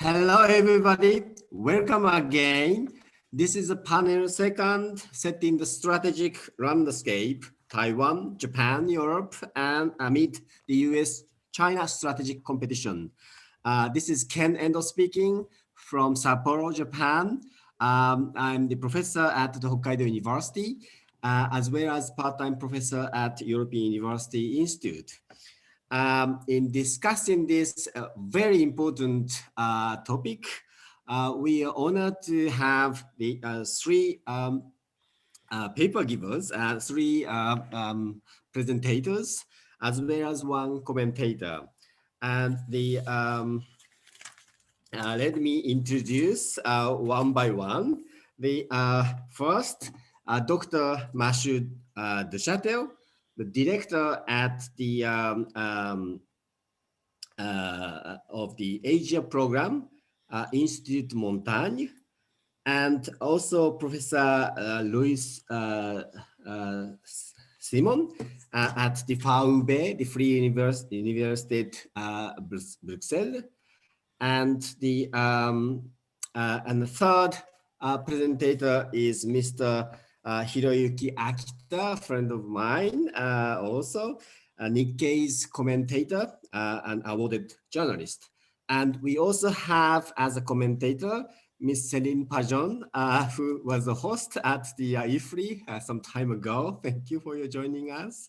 Hello, everybody. Welcome again. This is a panel second, setting the strategic landscape, Taiwan, Japan, Europe, and amid the US-China strategic competition. This is Ken Endo speaking from Sapporo, Japan. I'm the professor at the Hokkaido University, as well as part-time professor at European University Institute. In discussing this very important topic, we are honored to have the three paper givers, three presentators, as well as one commentator. And let me introduce one by one. The first, Dr. Mathieu Duchatel, the director at the of the Asia program, Institut Montaigne, and also Professor Louis Simon at the VUB, the Free University Bruxelles, and the third presenter is Mr. Hiroyuki Akita, friend of mine, also Nikkei's commentator and awarded journalist. And we also have as a commentator, Miss Céline Pajon, who was a host at the IFRI some time ago. Thank you for your joining us.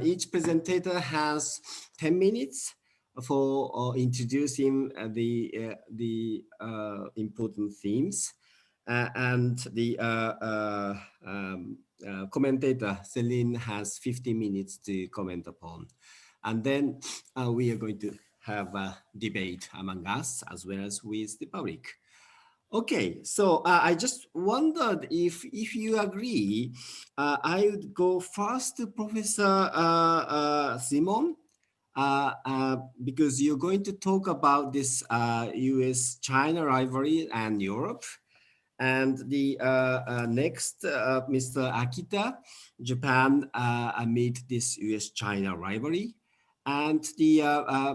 Each presenter has 10 minutes for introducing the important themes. And the commentator, Céline, has 50 minutes to comment upon. And then we are going to have a debate among us as well as with the public. Okay, so I just wondered if you agree, I would go first to Professor Simon, because you're going to talk about this US-China rivalry and Europe. And the next, Mr. Akita, Japan amid this US-China rivalry. And the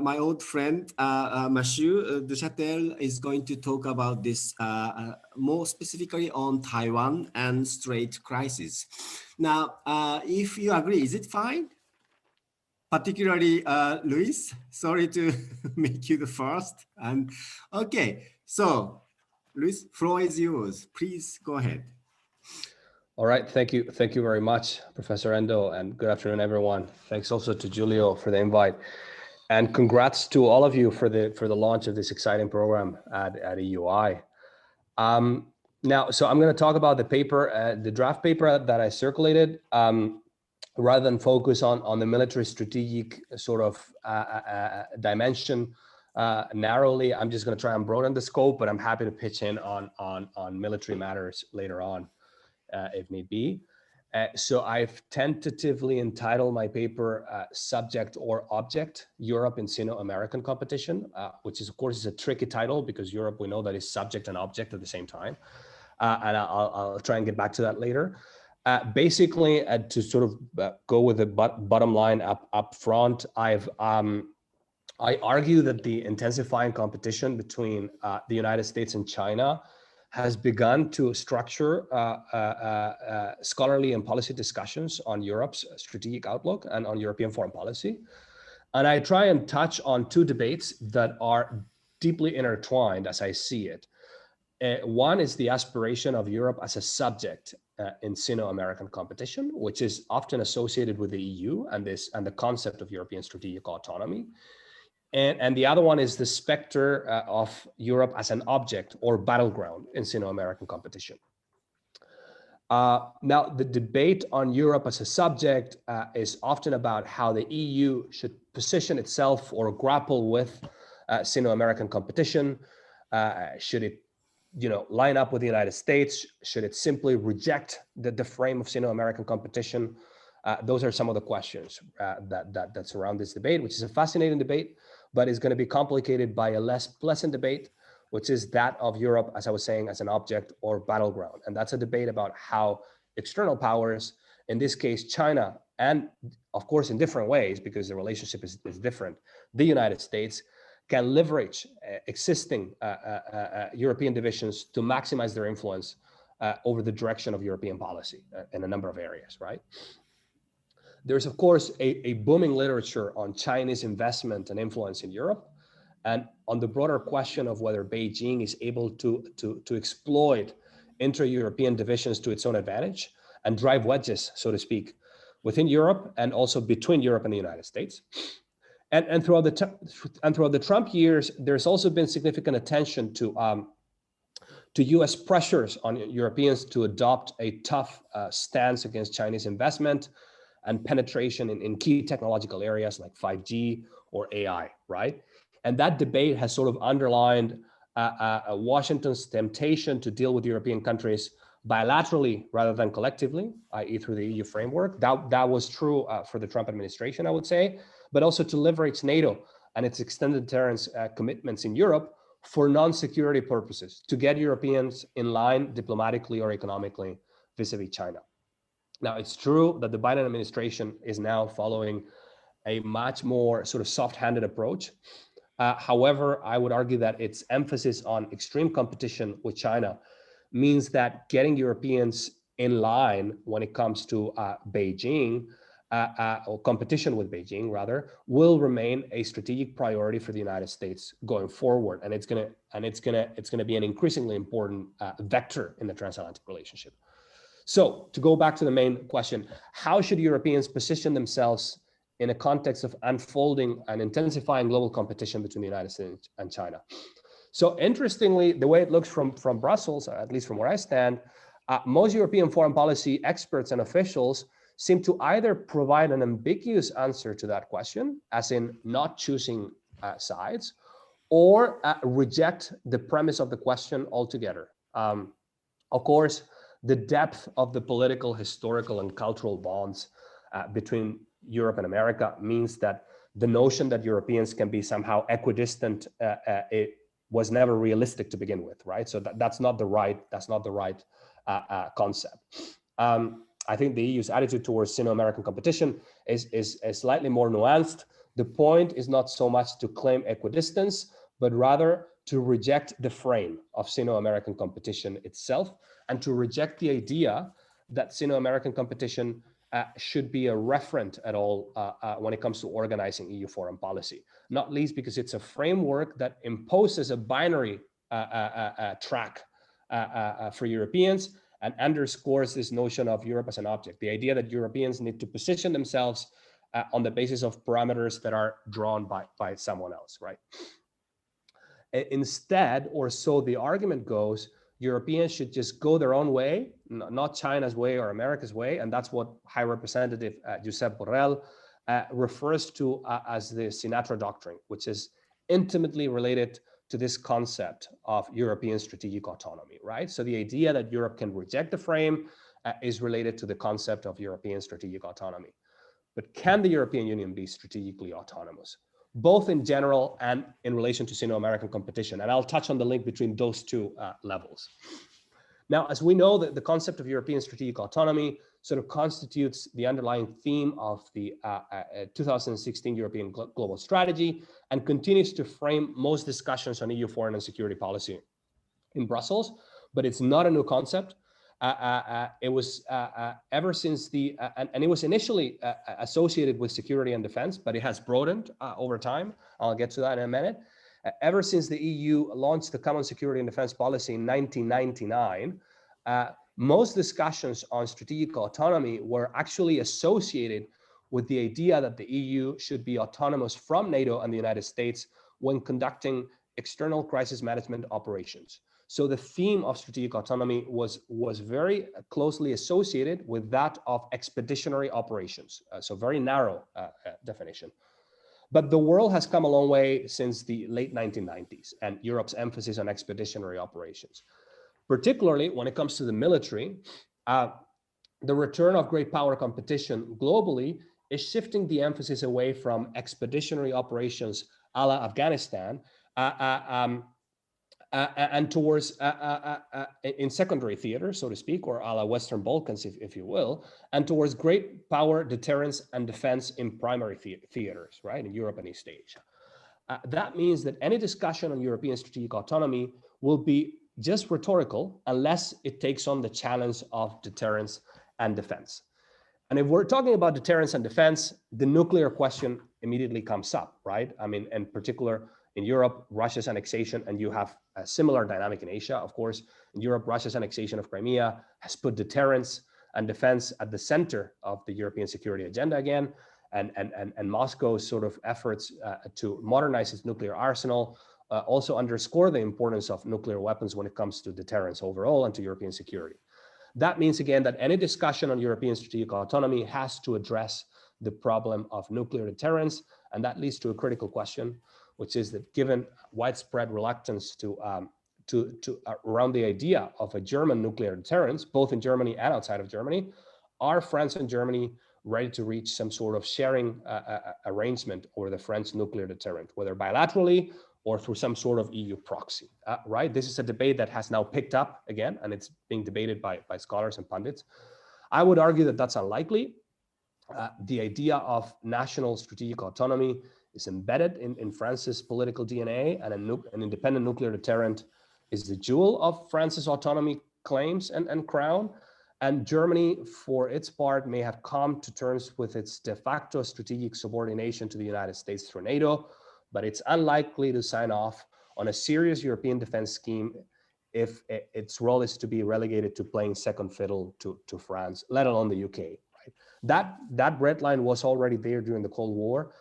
my old friend, Mathieu Duchatel, is going to talk about this more specifically on Taiwan and Strait crisis. Now, if you agree, is it fine? Particularly, Luis, sorry to make you the first. And okay, so Luis, floor is yours. Please go ahead. All right, thank you very much, Professor Endo, and good afternoon, everyone. Thanks also to Giulio for the invite, and congrats to all of you for the launch of this exciting program at EUI. Now, so I'm going to talk about the paper, the draft paper that I circulated, rather than focus on the military strategic sort of dimension. Narrowly, I'm just going to try and broaden the scope, but I'm happy to pitch in on military matters later on, if need be. So I've tentatively entitled my paper Subject or Object, Europe in Sino-American Competition, which is, of course, is a tricky title because Europe, we know that is subject and object at the same time. And I'll try and get back to that later. Basically, to sort of go with the bottom line up front, I argue that the intensifying competition between the United States and China has begun to structure scholarly and policy discussions on Europe's strategic outlook and on European foreign policy. And I try and touch on two debates that are deeply intertwined as I see it. One is the aspiration of Europe as a subject in Sino-American competition, which is often associated with the EU and the concept of European strategic autonomy. And the other one is the specter of Europe as an object or battleground in Sino-American competition. Now, the debate on Europe as a subject is often about how the EU should position itself or grapple with Sino-American competition. Should it, line up with the United States? Should it simply reject the frame of Sino-American competition? Those are some of the questions that surround this debate, which is a fascinating debate, but is going to be complicated by a less pleasant debate, which is that of Europe, as I was saying, as an object or battleground. And that's a debate about how external powers, in this case, China, and of course, in different ways, because the relationship is different, the United States can leverage existing European divisions to maximize their influence over the direction of European policy in a number of areas, right? There's, of course, a booming literature on Chinese investment and influence in Europe, and on the broader question of whether Beijing is able to exploit intra-European divisions to its own advantage and drive wedges, so to speak, within Europe and also between Europe and the United States. And throughout the Trump years, there's also been significant attention to U.S. pressures on Europeans to adopt a tough stance against Chinese investment and penetration in key technological areas like 5G or AI, right? And that debate has sort of underlined Washington's temptation to deal with European countries bilaterally rather than collectively, i.e. through the EU framework. That was true for the Trump administration, I would say, but also to leverage NATO and its extended deterrence commitments in Europe for non-security purposes, to get Europeans in line diplomatically or economically vis-a-vis China. Now, it's true that the Biden administration is now following a much more sort of soft-handed approach. However, I would argue that its emphasis on extreme competition with China means that getting Europeans in line when it comes to Beijing, or competition with Beijing rather, will remain a strategic priority for the United States going forward, and it's gonna be an increasingly important vector in the transatlantic relationship. So to go back to the main question, how should Europeans position themselves in a context of unfolding and intensifying global competition between the United States and China? So interestingly, the way it looks from Brussels, at least from where I stand, most European foreign policy experts and officials seem to either provide an ambiguous answer to that question, as in not choosing sides, or reject the premise of the question altogether. Of course, the depth of the political, historical, and cultural bonds between Europe and America means that the notion that Europeans can be somehow equidistant it was never realistic to begin with, right? So that's not the right concept. I think the EU's attitude towards Sino-American competition is slightly more nuanced. The point is not so much to claim equidistance, but rather to reject the frame of Sino-American competition itself, and to reject the idea that Sino-American competition should be a referent at all when it comes to organizing EU foreign policy, not least because it's a framework that imposes a binary track for Europeans and underscores this notion of Europe as an object, the idea that Europeans need to position themselves on the basis of parameters that are drawn by someone else, right? Instead, or so the argument goes, Europeans should just go their own way, not China's way or America's way, and that's what High Representative Josep Borrell refers to as the Sinatra Doctrine, which is intimately related to this concept of European strategic autonomy, right? So the idea that Europe can reject the frame is related to the concept of European strategic autonomy. But can the European Union be strategically autonomous, both in general and in relation to Sino-American competition? And I'll touch on the link between those two levels. Now, as we know, the concept of European strategic autonomy sort of constitutes the underlying theme of the 2016 European Global Strategy and continues to frame most discussions on EU foreign and security policy in Brussels, but it's not a new concept. It was ever since and it was initially associated with security and defense, but it has broadened over time. I'll get to that in a minute. Ever since the EU launched the Common Security and Defense Policy in 1999, most discussions on strategic autonomy were actually associated with the idea that the EU should be autonomous from NATO and the United States when conducting external crisis management operations. So the theme of strategic autonomy was very closely associated with that of expeditionary operations. So very narrow definition. But the world has come a long way since the late 1990s and Europe's emphasis on expeditionary operations. Particularly when it comes to the military, the return of great power competition globally is shifting the emphasis away from expeditionary operations a la Afghanistan and towards in secondary theater, so to speak, or a la Western Balkans, if you will, and towards great power deterrence and defense in primary theaters, right, in Europe and East Asia. that means that any discussion on European strategic autonomy will be just rhetorical unless it takes on the challenge of deterrence and defense. And if we're talking about deterrence and defense, the nuclear question immediately comes up, right? I mean, in particular, in Europe, Russia's annexation, and you have a similar dynamic in Asia, of course. In Europe, Russia's annexation of Crimea has put deterrence and defense at the center of the European security agenda again. And Moscow's sort of efforts to modernize its nuclear arsenal also underscore the importance of nuclear weapons when it comes to deterrence overall and to European security. That means, again, that any discussion on European strategic autonomy has to address the problem of nuclear deterrence. And that leads to a critical question, which is that given widespread reluctance around the idea of a German nuclear deterrence, both in Germany and outside of Germany, are France and Germany ready to reach some sort of sharing arrangement over the French nuclear deterrent, whether bilaterally or through some sort of EU proxy, right? This is a debate that has now picked up again, and it's being debated by scholars and pundits. I would argue that that's unlikely. The idea of national strategic autonomy is embedded in France's political DNA, and an independent nuclear deterrent is the jewel of France's autonomy claims and crown. And Germany, for its part, may have come to terms with its de facto strategic subordination to the United States through NATO, but it's unlikely to sign off on a serious European defense scheme if its role is to be relegated to playing second fiddle to France, let alone the UK. Right? That red line was already there during the Cold War.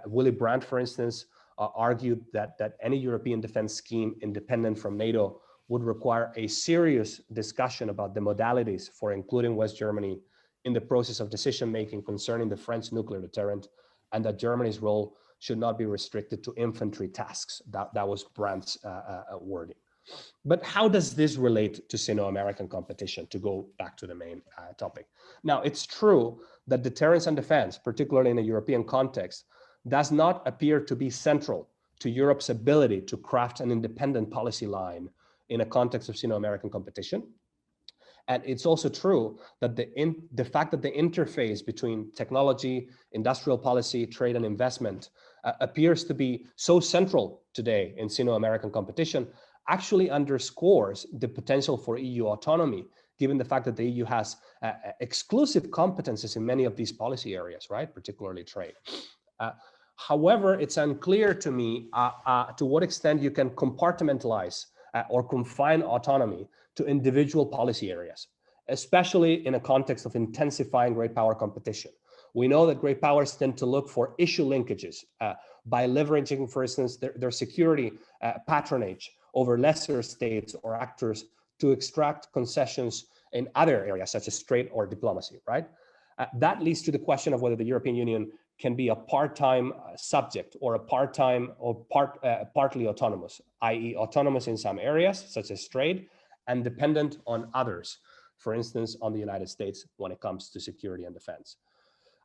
Willy Brandt, for instance, argued that any European defense scheme independent from NATO would require a serious discussion about the modalities for including West Germany in the process of decision-making concerning the French nuclear deterrent, and that Germany's role should not be restricted to infantry tasks. That was Brandt's wording. But how does this relate to Sino-American competition, to go back to the main topic? Now, it's true that deterrence and defense, particularly in a European context, does not appear to be central to Europe's ability to craft an independent policy line in a context of Sino-American competition. And it's also true that the fact that the interface between technology, industrial policy, trade, and investment appears to be so central today in Sino-American competition actually underscores the potential for EU autonomy, given the fact that the EU has exclusive competences in many of these policy areas, right? Particularly trade. However, it's unclear to me to what extent you can compartmentalize or confine autonomy to individual policy areas, especially in a context of intensifying great power competition. We know that great powers tend to look for issue linkages by leveraging, for instance, their security patronage over lesser states or actors to extract concessions in other areas, such as trade or diplomacy, right? That leads to the question of whether the European Union can be a part-time subject or a part-time or partly autonomous, i.e. autonomous in some areas, such as trade, and dependent on others, for instance, on the United States when it comes to security and defense.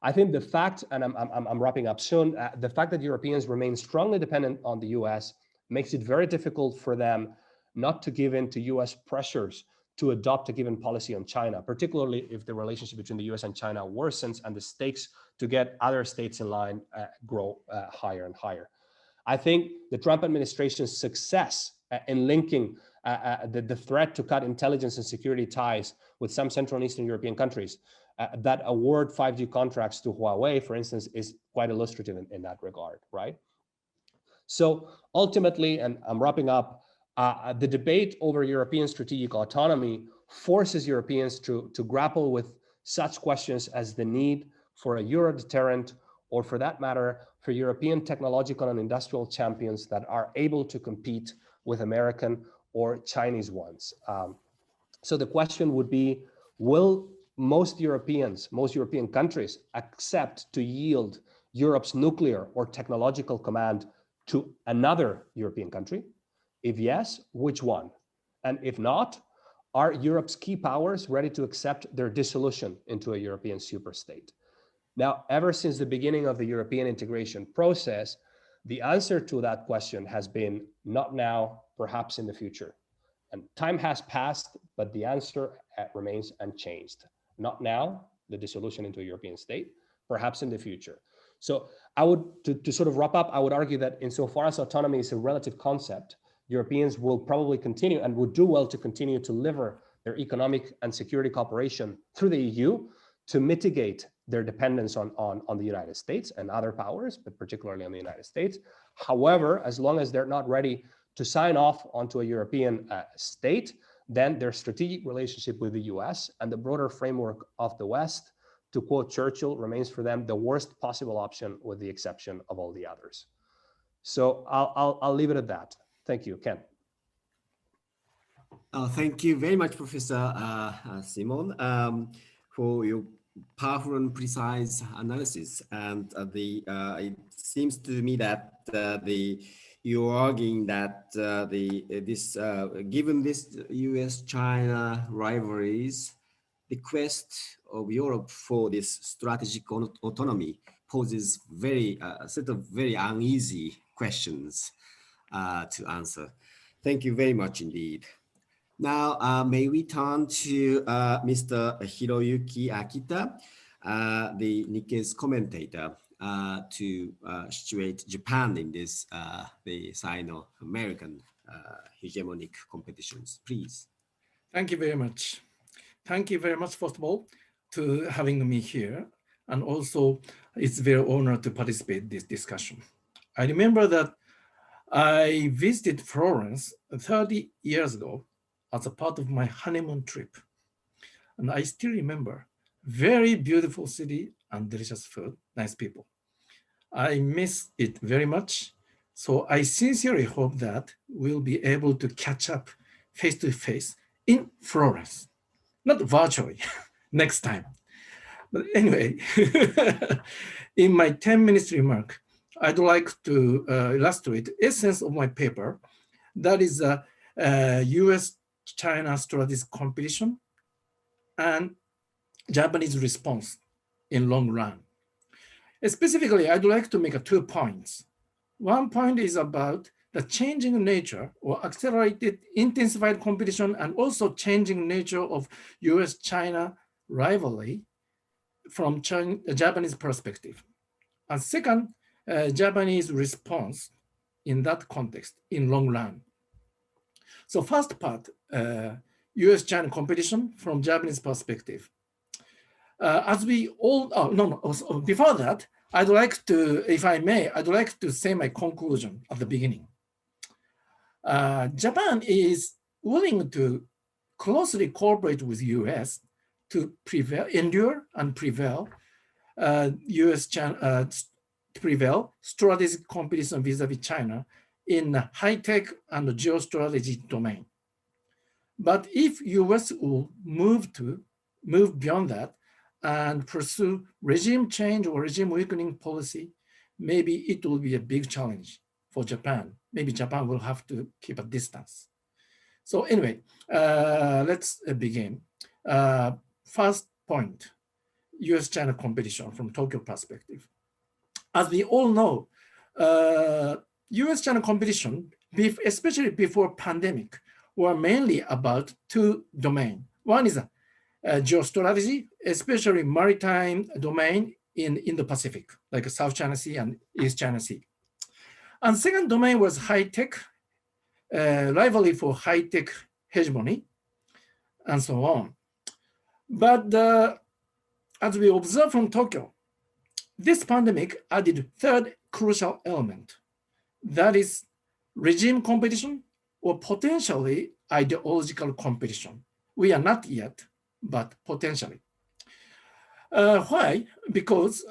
I think the fact, and I'm wrapping up soon, the fact that Europeans remain strongly dependent on the US makes it very difficult for them not to give in to US pressures to adopt a given policy on China, particularly if the relationship between the US and China worsens and the stakes to get other states in line grow higher and higher. I think the Trump administration's success in linking the threat to cut intelligence and security ties with some Central and Eastern European countries that award 5G contracts to Huawei, for instance, is quite illustrative in that regard, right? So ultimately, and I'm wrapping up, the debate over European strategic autonomy forces Europeans to grapple with such questions as the need for a Euro deterrent, or for that matter, for European technological and industrial champions that are able to compete with American or Chinese ones. So the question would be, will most European countries accept to yield Europe's nuclear or technological command to another European country? If yes, which one? And if not, are Europe's key powers ready to accept their dissolution into a European superstate? Now, ever since the beginning of the European integration process, the answer to that question has been not now, perhaps in the future. And time has passed, but the answer remains unchanged. Not now, the dissolution into a European state, perhaps in the future. So I would, to sort of wrap up, I would argue that insofar as autonomy is a relative concept, Europeans will probably continue and would do well to continue to lever their economic and security cooperation through the EU to mitigate their dependence on the United States and other powers, but particularly on the United States. However, as long as they're not ready to sign off onto a European state, then their strategic relationship with the US and the broader framework of the West, to quote Churchill, remains for them the worst possible option with the exception of all the others. So I'll leave it at that. Thank you, Ken. Thank you very much, Professor Simon, for your powerful and precise analysis. And it seems to me that you're arguing that given this U.S.-China rivalries, the quest of Europe for this strategic autonomy poses a set of very uneasy questions to answer. Thank you very much indeed. Now, may we turn to Mr. Hiroyuki Akita, the Nikkei's commentator, to situate Japan in this the Sino-American hegemonic competitions, please. Thank you very much. Thank you very much, first of all, to having me here. And also, it's very honored to participate in this discussion. I remember that I visited Florence 30 years ago as a part of my honeymoon trip. And I still remember, very beautiful city and delicious food, nice people. I miss it very much. So I sincerely hope that we'll be able to catch up face to face in Florence, not virtually, next time. But anyway, in my 10 minutes remark, I'd like to illustrate the essence of my paper. That is a US-China strategic competition and Japanese response in long run. Specifically, I'd like to make 2 points. One point is about the changing nature or accelerated intensified competition and also changing nature of US-China rivalry from Japanese perspective. And second, Japanese response in that context in long run. So first part, US-China competition from Japanese perspective. As we all, before that, I'd like to, if I may, I'd like to say my conclusion at the beginning. Japan is willing to closely cooperate with US to endure and prevail prevail strategic competition vis-a-vis China in high-tech and geostrategy domain. But if US will move beyond that and pursue regime change or regime weakening policy, maybe it will be a big challenge for Japan. Maybe Japan will have to keep a distance. So anyway, let's begin. First point, US-China competition from Tokyo perspective. As we all know, US-China competition, especially before pandemic, were mainly about 2 domains. One is geostrategy, especially maritime domain in the Pacific, like South China Sea and East China Sea. And second domain was high-tech, rivalry for high-tech hegemony, and so on. But as we observe from Tokyo, this pandemic added third crucial element, that is regime competition or potentially ideological competition. We are not yet, but potentially. Why? Because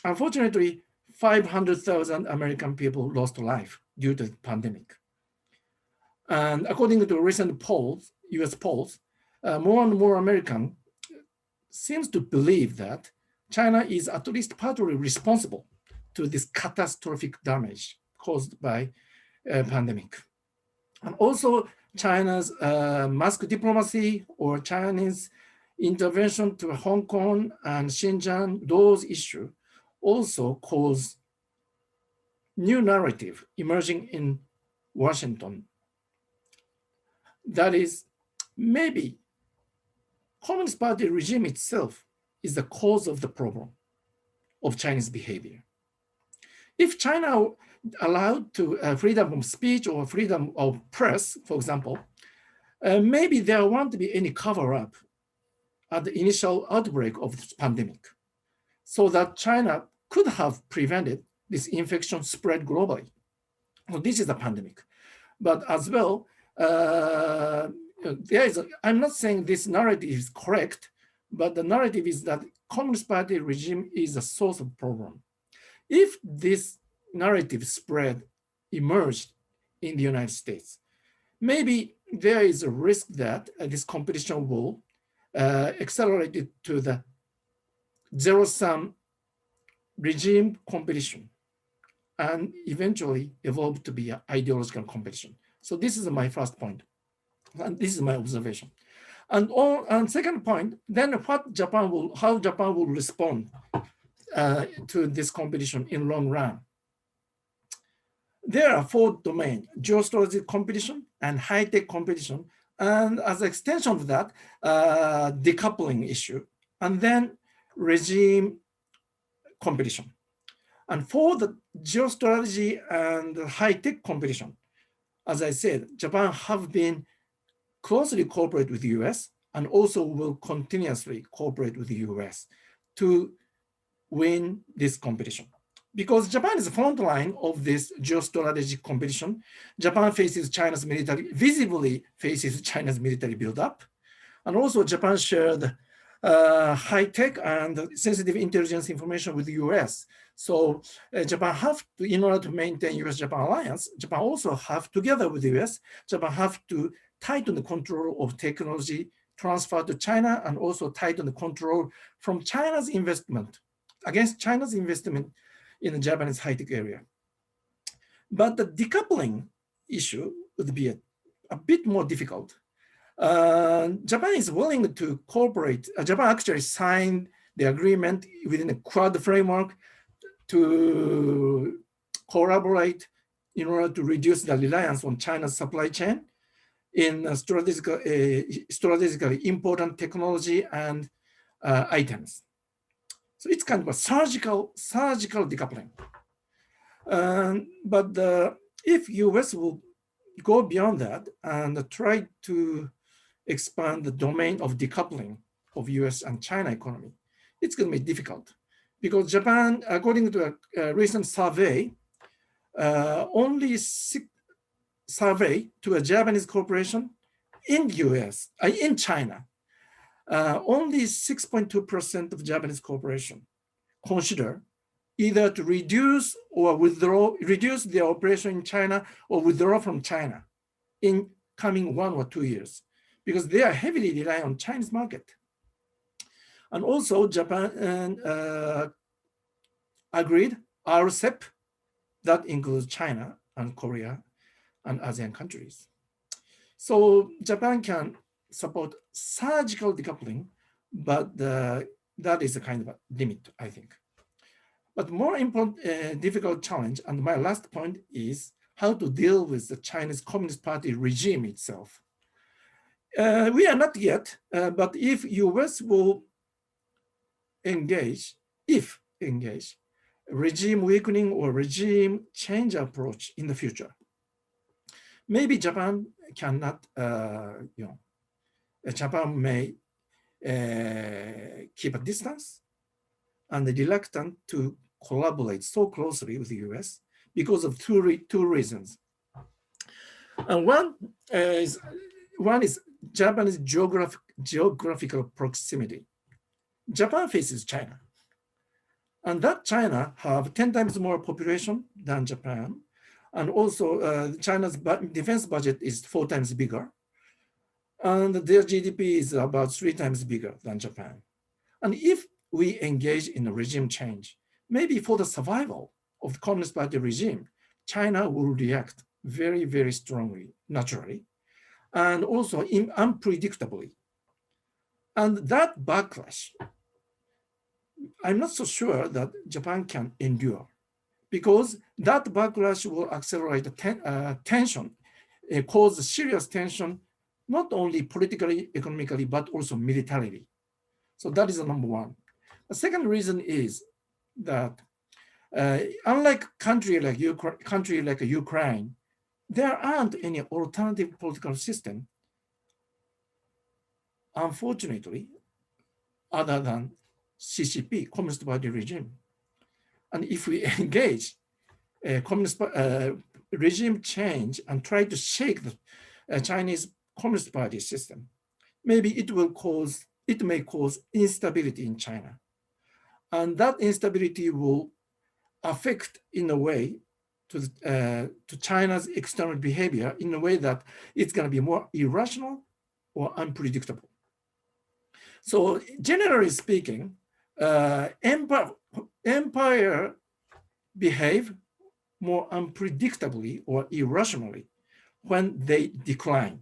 unfortunately, 500,000 American people lost life due to the pandemic. And according to recent polls, US polls, more and more American seems to believe that China is at least partly responsible to this catastrophic damage caused by a pandemic. And also China's mask diplomacy or Chinese intervention to Hong Kong and Xinjiang, those issues also cause new narrative emerging in Washington. That is, maybe Communist Party regime itself is the cause of the problem, of Chinese behavior. If China allowed to freedom of speech or freedom of press, for example, maybe there won't be any cover-up at the initial outbreak of this pandemic, so that China could have prevented this infection spread globally. Well, this is a pandemic, but as well, I'm not saying this narrative is correct, but the narrative is that Communist Party regime is a source of problem. If this narrative spread emerged in the United States, maybe there is a risk that this competition will accelerate it to the zero-sum regime competition and eventually evolve to be an ideological competition. So this is my first point, and this is my observation. And on second point, then how Japan will respond to this competition in long run. There are 4 domains: geostrategic competition and high-tech competition, and as an extension of that, decoupling issue, and then regime competition. And for the geostrategy and high-tech competition, as I said, Japan have been closely cooperate with the US and also will continuously cooperate with the US to win this competition. Because Japan is the front line of this geostrategic competition, Japan faces China's military, visibly faces China's military buildup. And also Japan shared high-tech and sensitive intelligence information with the US. So Japan have to, in order to maintain US-Japan alliance, Japan also have, together with the US, Japan have to tighten the control of technology transfer to China and also tighten the control from China's investment, against China's investment in the Japanese high-tech area. But the decoupling issue would be a bit more difficult. Japan is willing to cooperate. Japan actually signed the agreement within the Quad framework to collaborate in order to reduce the reliance on China's supply chain in strategically important technology and items. So it's kind of a surgical decoupling. But if US will go beyond that and try to expand the domain of decoupling of US and China economy, it's going to be difficult because Japan, according to a recent survey, only survey to a Japanese corporation in US, in China, only 6.2% of Japanese corporation consider either to reduce their operation in China or withdraw from China in coming 1 or 2 years, because they are heavily relying on Chinese market. And also Japan agreed RCEP, that includes China and Korea and ASEAN countries. So Japan can support surgical decoupling, but that is a kind of a limit, I think. But more important, difficult challenge, and my last point is how to deal with the Chinese Communist Party regime itself. We are not yet, but if US will engage, regime weakening or regime change approach in the future, maybe Japan cannot, Japan may keep a distance and reluctant to collaborate so closely with the US because of two reasons. And one is Japan's geographical proximity. Japan faces China, and that China have 10 times more population than Japan, and also China's defense budget is 4 times bigger, and their GDP is about 3 times bigger than Japan. And if we engage in a regime change, maybe for the survival of the Communist Party regime, China will react very, very strongly, naturally, and also unpredictably. And that backlash, I'm not so sure that Japan can endure, because that backlash will accelerate the tension, cause serious tension, not only politically, economically, but also militarily. So that is the number one. The second reason is that unlike country like Ukraine, there aren't any alternative political system, unfortunately, other than CCP, Communist Party regime. And if we engage Communist regime change and try to shake the Chinese Communist Party system, maybe it may cause instability in China. And that instability will affect in a way to China's external behavior in a way that it's going to be more irrational or unpredictable. So generally speaking, empire behave more unpredictably or irrationally when they decline.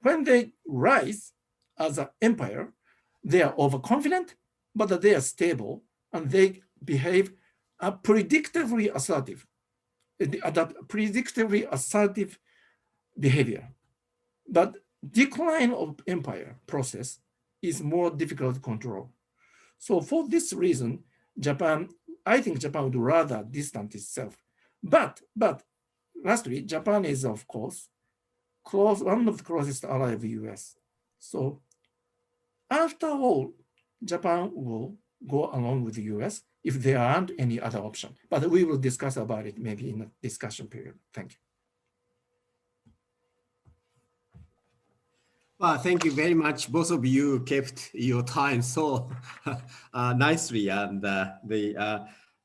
When they rise as an empire, they are overconfident, but they are stable and they behave predictably assertive, predictably assertive behavior. But decline of empire process is more difficult to control. So for this reason, I think Japan would rather distance itself. But lastly, Japan is, of course, one of the closest allies of the US. So after all, Japan will go along with the US if there aren't any other option. But we will discuss about it maybe in a discussion period. Thank you. Well, thank you very much. Both of you kept your time so nicely, and the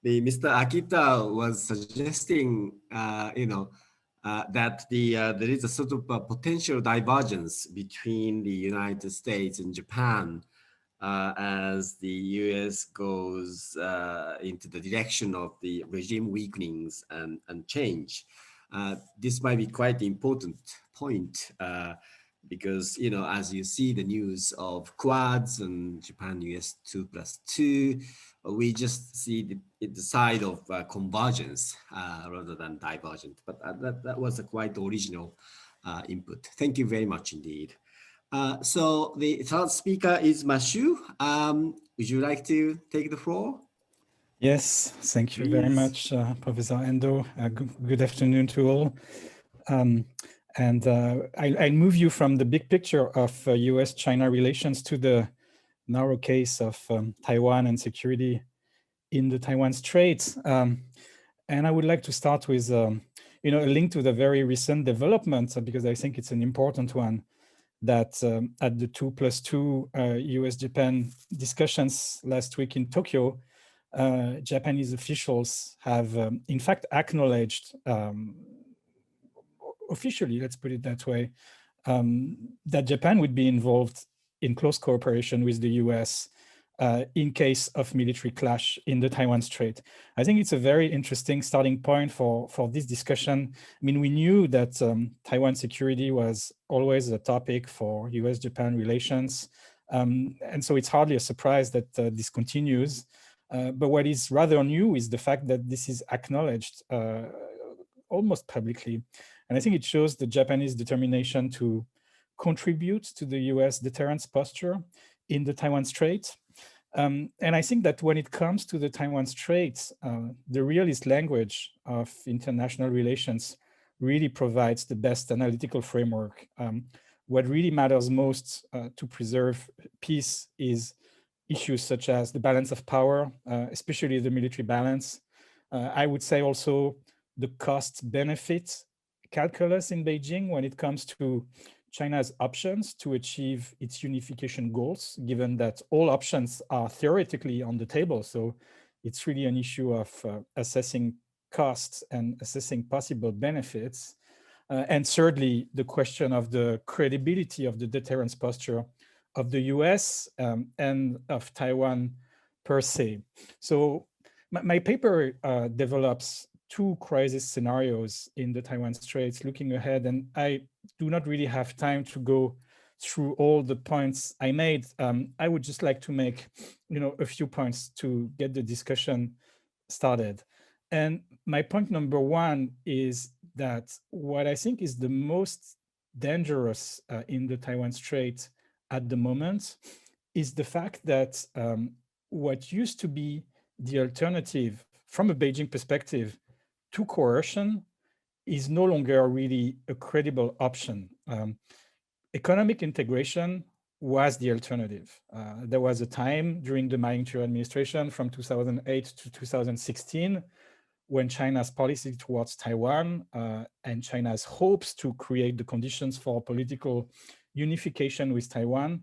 Mr. Akita was suggesting, that there is a sort of potential divergence between the United States and Japan as the US goes into the direction of the regime weakenings and change. This might be quite important point. Because, as you see the news of Quads and Japan-US 2+2, we just see the side of convergence rather than divergent. But that was a quite original input. Thank you very much indeed. So the third speaker is Mashu. Would you like to take the floor? Yes, thank you very much, Professor Endo. Good afternoon to all. And I'll move you from the big picture of US-China relations to the narrow case of Taiwan and security in the Taiwan Strait. And I would like to start with a link to the very recent development, because I think it's an important one, that at the 2+2 US-Japan discussions last week in Tokyo, Japanese officials have in fact acknowledged officially, let's put it that way, that Japan would be involved in close cooperation with the US in case of military clash in the Taiwan Strait. I think it's a very interesting starting point for this discussion. I mean, we knew that Taiwan security was always a topic for US-Japan relations. And so it's hardly a surprise that this continues. But what is rather new is the fact that this is acknowledged almost publicly. And I think it shows the Japanese determination to contribute to the US deterrence posture in the Taiwan Strait. And I think that when it comes to the Taiwan Strait, the realist language of international relations really provides the best analytical framework. What really matters most to preserve peace is issues such as the balance of power, especially the military balance. I would say also the cost-benefit calculus in Beijing when it comes to China's options to achieve its unification goals, given that all options are theoretically on the table. So it's really an issue of assessing costs and assessing possible benefits. And thirdly, the question of the credibility of the deterrence posture of the US and of Taiwan per se. So my paper develops two crisis scenarios in the Taiwan Straits looking ahead, and I do not really have time to go through all the points I made. I would just like to make, a few points to get the discussion started. And my point number one is that what I think is the most dangerous in the Taiwan Strait at the moment is the fact that what used to be the alternative from a Beijing perspective to coercion is no longer really a credible option. Economic integration was the alternative. There was a time during the Ma Ying-jeou administration from 2008 to 2016 when China's policy towards Taiwan and China's hopes to create the conditions for political unification with Taiwan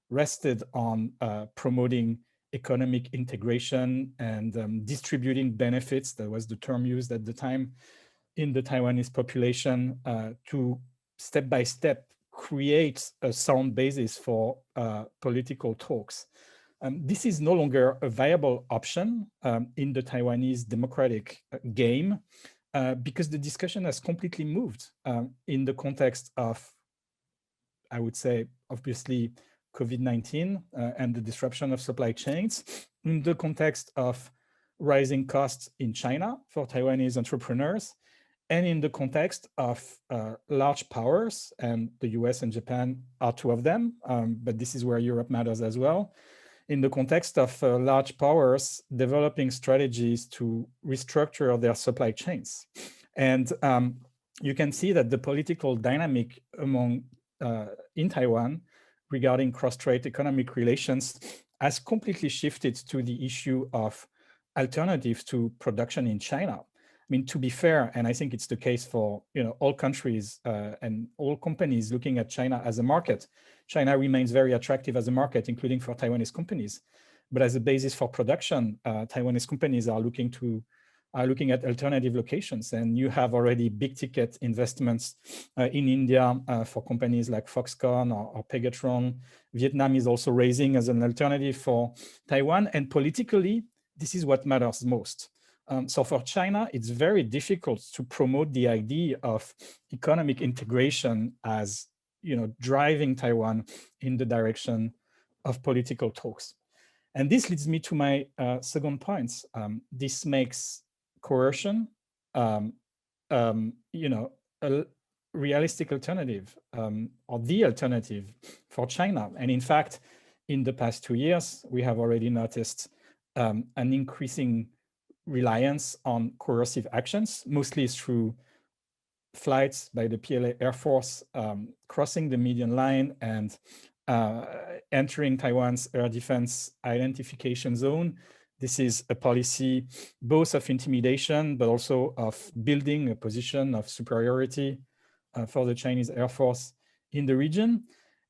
rested on promoting economic integration and distributing benefits. That was the term used at the time in the Taiwanese population to step by step create a sound basis for political talks. This is no longer a viable option in the Taiwanese democratic game because the discussion has completely moved in the context of, I would say, obviously, COVID-19 and the disruption of supply chains, in the context of rising costs in China for Taiwanese entrepreneurs, and in the context of large powers, and the US and Japan are two of them, but this is where Europe matters as well, in the context of large powers developing strategies to restructure their supply chains. And you can see that the political dynamic in Taiwan regarding cross-strait economic relations has completely shifted to the issue of alternatives to production in China. I mean, to be fair, and I think it's the case for all countries and all companies looking at China as a market, China remains very attractive as a market, including for Taiwanese companies. But as a basis for production, Taiwanese companies are looking at alternative locations. And you have already big ticket investments in India for companies like Foxconn or Pegatron. Vietnam is also raising as an alternative for Taiwan. And politically, this is what matters most. So for China, it's very difficult to promote the idea of economic integration as driving Taiwan in the direction of political talks. And this leads me to my second point. This makes coercion, a realistic alternative or the alternative for China. And in fact, in the past 2 years, we have already noticed an increasing reliance on coercive actions, mostly through flights by the PLA Air Force crossing the median line and entering Taiwan's air defense identification zone. This is a policy both of intimidation, but also of building a position of superiority for the Chinese Air Force in the region.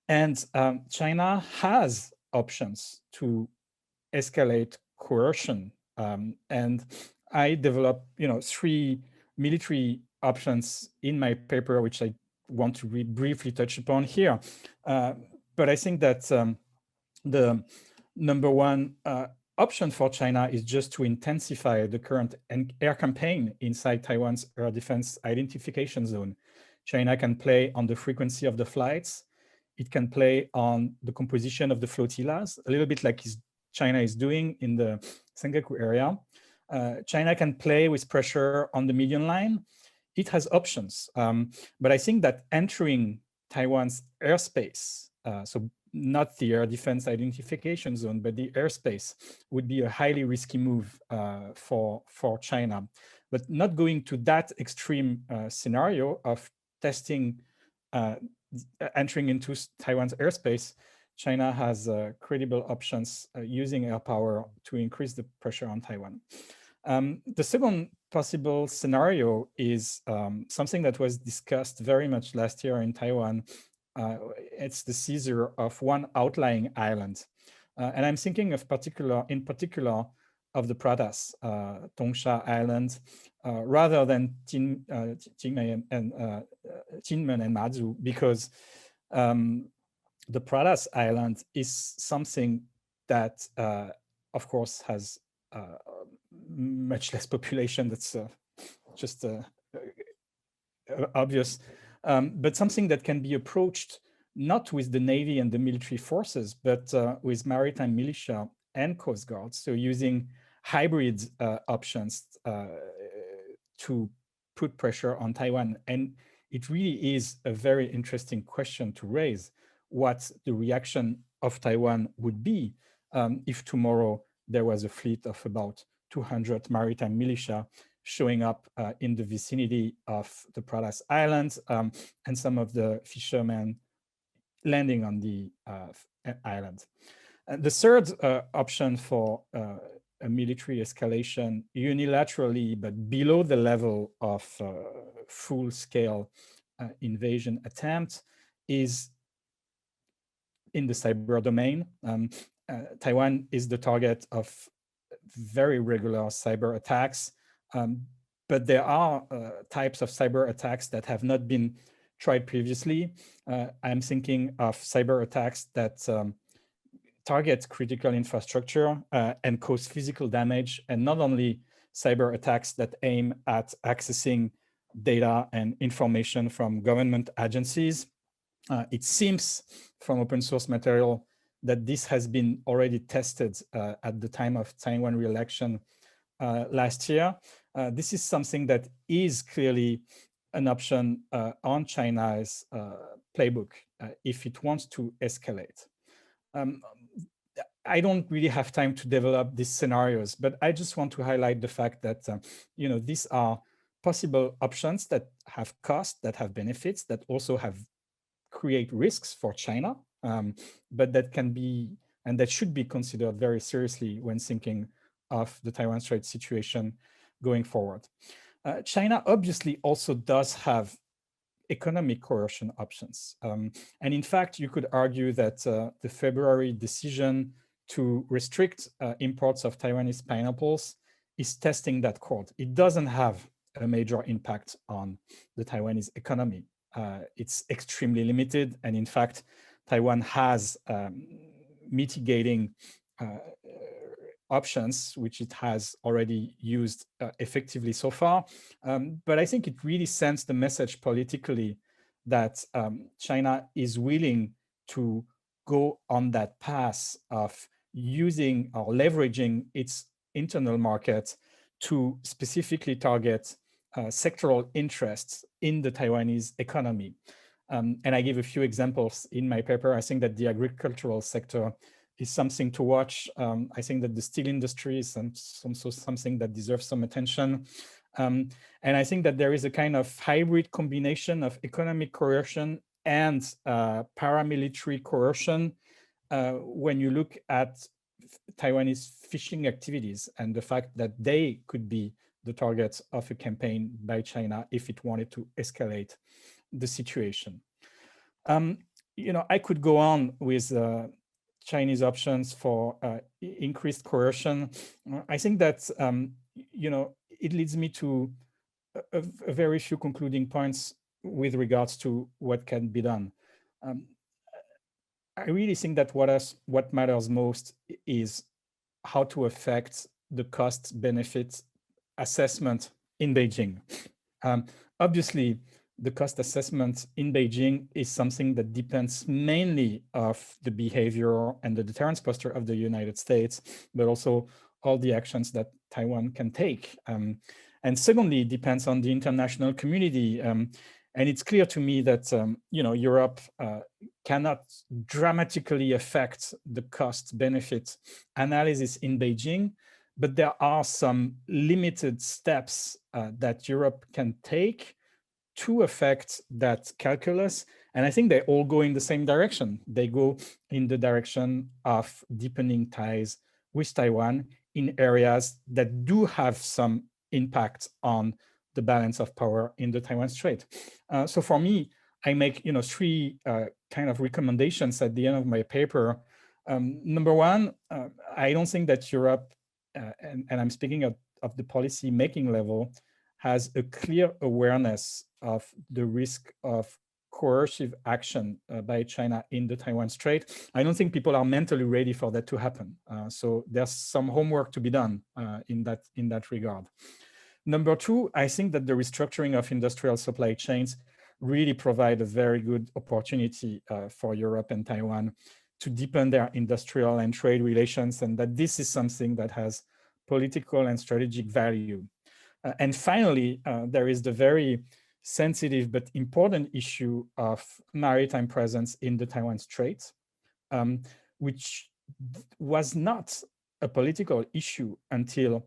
And China has options to escalate coercion. And I developed, 3 military options in my paper, which I want to briefly touch upon here. But I think that the number one option for China is just to intensify the current air campaign inside Taiwan's air defense identification zone. China can play on the frequency of the flights. It can play on the composition of the flotillas, a little bit like China is doing in the Senkaku area. China can play with pressure on the median line. It has options. But I think that entering Taiwan's airspace, so not the air defense identification zone, but the airspace, would be a highly risky move for China. But not going to that extreme scenario of testing, entering into Taiwan's airspace, China has credible options using air power to increase the pressure on Taiwan. The second possible scenario is something that was discussed very much last year in Taiwan. It's the seizure of one outlying island. And I'm thinking in particular of the Pratas, Tongsha Island, rather than Jinmen and Mazu, because the Pratas Island is something that, of course, has much less population. That's just obvious, but something that can be approached not with the Navy and the military forces, but with maritime militia and coast guards. So using hybrid options to put pressure on Taiwan. And it really is a very interesting question to raise, what the reaction of Taiwan would be if tomorrow there was a fleet of about 200 maritime militia showing up in the vicinity of the Paradise Islands, and some of the fishermen landing on the island. The third option for a military escalation unilaterally, but below the level of full-scale invasion attempt, is in the cyber domain. Taiwan is the target of very regular cyber attacks, but there are types of cyber attacks that have not been tried previously. I'm thinking of cyber attacks that target critical infrastructure and cause physical damage, and not only cyber attacks that aim at accessing data and information from government agencies. It seems from open source material that this has been already tested at the time of Taiwan re-election last year. This is something that is clearly an option on China's playbook if it wants to escalate. I don't really have time to develop these scenarios, but I just want to highlight the fact that these are possible options that have costs, that have benefits, that also have create risks for China, but that can be and that should be considered very seriously when thinking of the Taiwan Strait situation going forward. China obviously also does have economic coercion options. And in fact, you could argue that the February decision to restrict imports of Taiwanese pineapples is testing that chord. It doesn't have a major impact on the Taiwanese economy. It's extremely limited. And in fact, Taiwan has mitigating options, which it has already used effectively so far. But I think it really sends the message politically that China is willing to go on that path of using or leveraging its internal market to specifically target sectoral interests in the Taiwanese economy. And I give a few examples in my paper. I think that the agricultural sector is something to watch. I think that the steel industry is also something that deserves some attention. And I think that there is a kind of hybrid combination of economic coercion and paramilitary coercion when you look at Taiwanese fishing activities and the fact that they could be the targets of a campaign by China if it wanted to escalate the situation. I could go on with Chinese options for increased coercion. I think that it leads me to a very few concluding points with regards to what can be done. I really think that what matters most is how to affect the cost-benefit assessment in Beijing. Obviously, the cost assessment in Beijing is something that depends mainly of the behavior and the deterrence posture of the United States, but also all the actions that Taiwan can take. And secondly, it depends on the international community. And it's clear to me that Europe cannot dramatically affect the cost-benefit analysis in Beijing, but there are some limited steps that Europe can take to affect that calculus. And I think they all go in the same direction. They go in the direction of deepening ties with Taiwan in areas that do have some impact on the balance of power in the Taiwan Strait. So for me, I make three kind of recommendations at the end of my paper. Number one, I don't think that Europe, and I'm speaking of the policy making level, has a clear awareness of the risk of coercive action by China in the Taiwan Strait. I don't think people are mentally ready for that to happen. So there's some homework to be done in that regard. Number two, I think that the restructuring of industrial supply chains really provide a very good opportunity for Europe and Taiwan to deepen their industrial and trade relations, and that this is something that has political and strategic value. And finally, there is the very sensitive but important issue of maritime presence in the Taiwan Strait, which was not a political issue until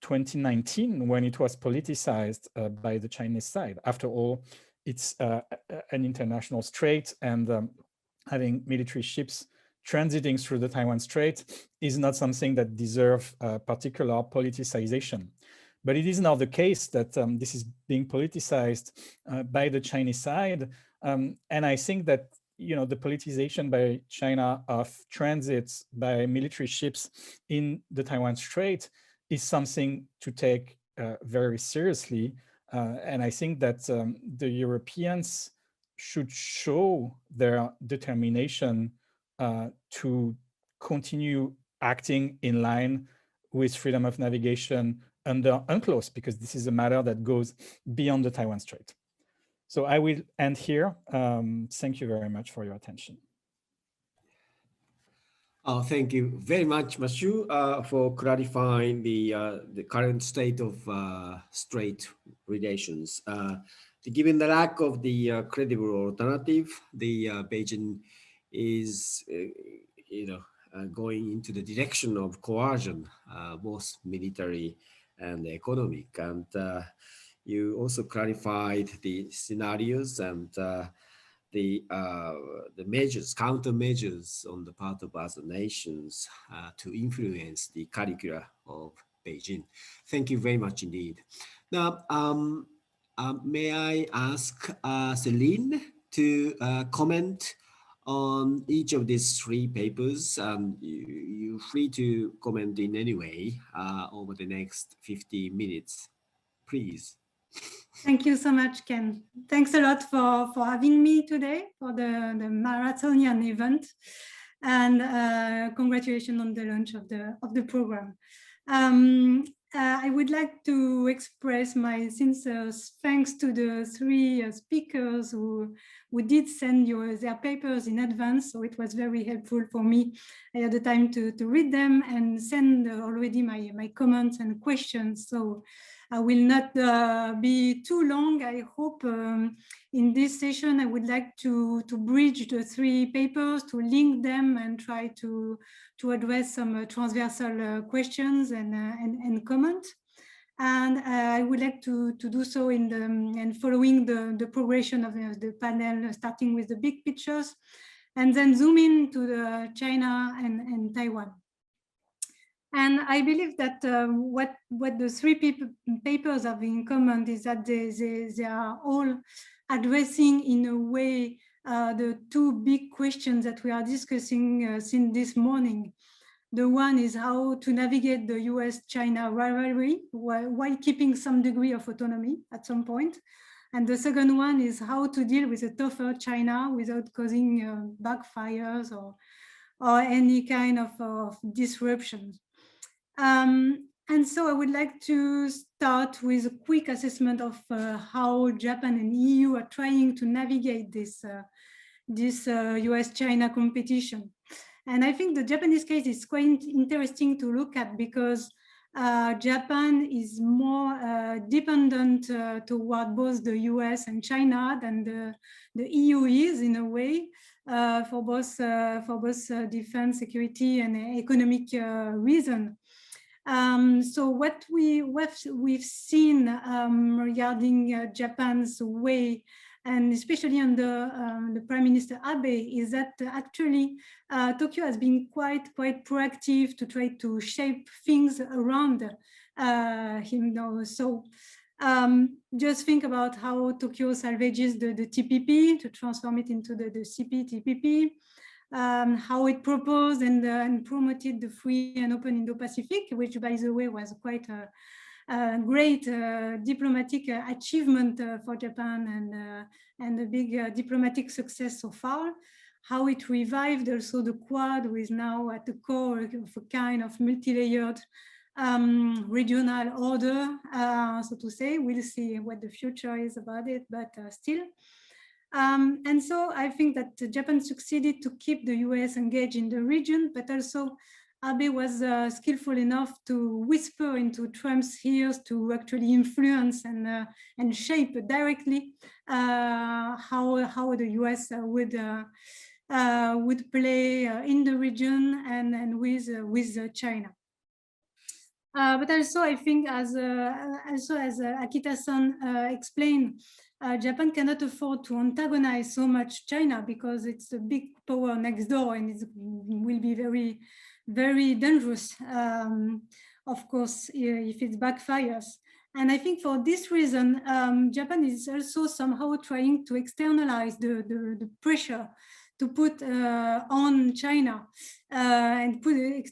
2019 when it was politicized by the Chinese side. After all, it's an international strait, and having military ships transiting through the Taiwan Strait is not something that deserves particular politicization. But it is now the case that this is being politicized by the Chinese side. And I think that, you know, the politicization by China of transits by military ships in the Taiwan Strait is something to take very seriously. And I think that the Europeans should show their determination to continue acting in line with freedom of navigation under UNCLOS, because this is a matter that goes beyond the Taiwan Strait. So I will end here. Thank you very much for your attention. Thank you very much, Mathieu, for clarifying the current state of strait relations. Given the lack of the credible alternative, the Beijing is, going into the direction of coercion, both military and economic. And you also clarified the scenarios and the measures, countermeasures on the part of other nations to influence the curricula of Beijing. Thank you very much indeed. Now, may I ask Celine to comment on each of these three papers? You're free to comment in any way over the next 50 minutes, please. Thank you so much, Ken. Thanks a lot for having me today for the marathonian event, and congratulations on the launch of the program. I would like to express my sincere thanks to the three speakers who did send their papers in advance, so it was very helpful for me. I had the time to read them and send already my comments and questions, so I will not be too long. I hope in this session I would like to bridge the three papers, to link them and try to address some transversal questions and comment. And I would like to do so and following the progression of the panel, starting with the big pictures, and then zoom in to the China and Taiwan. And I believe that what the three papers have in common is that they are all addressing in a way the two big questions that we are discussing since this morning. The one is how to navigate the US-China rivalry while keeping some degree of autonomy at some point. And the second one is how to deal with a tougher China without causing backfires or any kind of disruptions. And so I would like to start with a quick assessment of how Japan and EU are trying to navigate this US-China competition. And I think the Japanese case is quite interesting to look at because Japan is more dependent toward both the US and China than the EU is in a way for both defense, security, and economic reason. So what we've seen regarding Japan's way, and especially under the Prime Minister Abe, is that actually Tokyo has been quite proactive to try to shape things around him now. So just think about how Tokyo salvages the TPP to transform it into the CPTPP. How it proposed and promoted the free and open Indo-Pacific, which, by the way, was quite a great diplomatic achievement for Japan and a big diplomatic success so far. How it revived also the Quad, with now at the core of a kind of multi-layered regional order, so to say. We'll see what the future is about it, but still. And so I think that Japan succeeded to keep the US engaged in the region, but also Abe was skillful enough to whisper into Trump's ears to actually influence and shape directly how the US would play in the region and with China. But also, I think, as Akita-san explained, Japan cannot afford to antagonize so much China because it's a big power next door, and it will be very, very dangerous, of course, if it backfires. And I think for this reason, Japan is also somehow trying to externalize the pressure to put on China and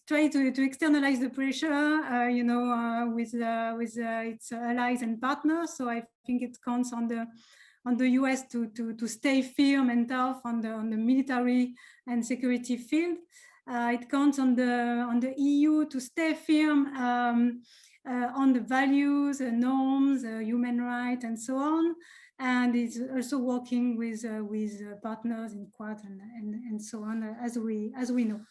try to externalize the pressure, you know, with its allies and partners. So I think it counts on the US to stay firm and tough on the military and security field. It counts on the EU to stay firm on the values, norms, human rights, and so on. And it's also working with partners in Quad and so on, as we know.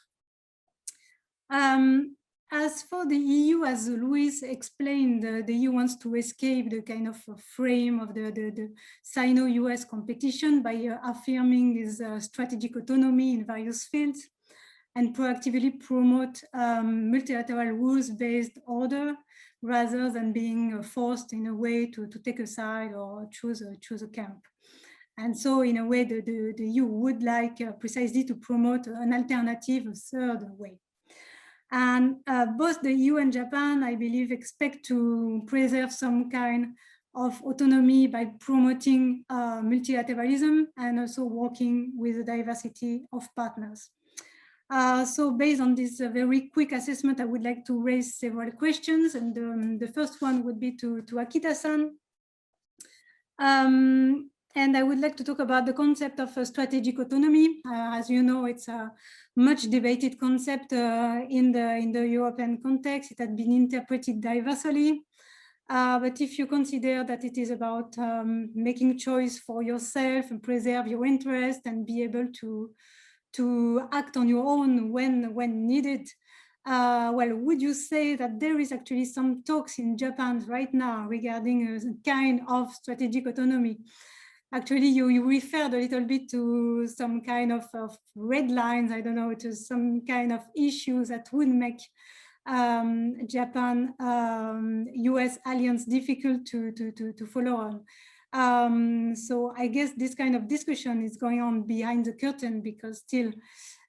As for the EU, as Luis explained, the EU wants to escape the kind of frame of the Sino-US competition by affirming its strategic autonomy in various fields and proactively promote multilateral rules-based order rather than being forced in a way to take a side or choose a camp. And so in a way, the EU would like precisely to promote an alternative, a third way. And both the EU and Japan, I believe, expect to preserve some kind of autonomy by promoting multilateralism and also working with a diversity of partners. So based on this very quick assessment, I would like to raise several questions. And the first one would be to Akita-san. And I would like to talk about the concept of strategic autonomy. As you know, it's a much debated concept in the European context. It had been interpreted diversely. But if you consider that it is about making choice for yourself and preserve your interest and be able to act on your own when needed, well, would you say that there is actually some talks in Japan right now regarding a kind of strategic autonomy? Actually, you referred a little bit to some kind of red lines, I don't know, to some kind of issues that would make Japan-US alliance difficult to follow on. So I guess this kind of discussion is going on behind the curtain because still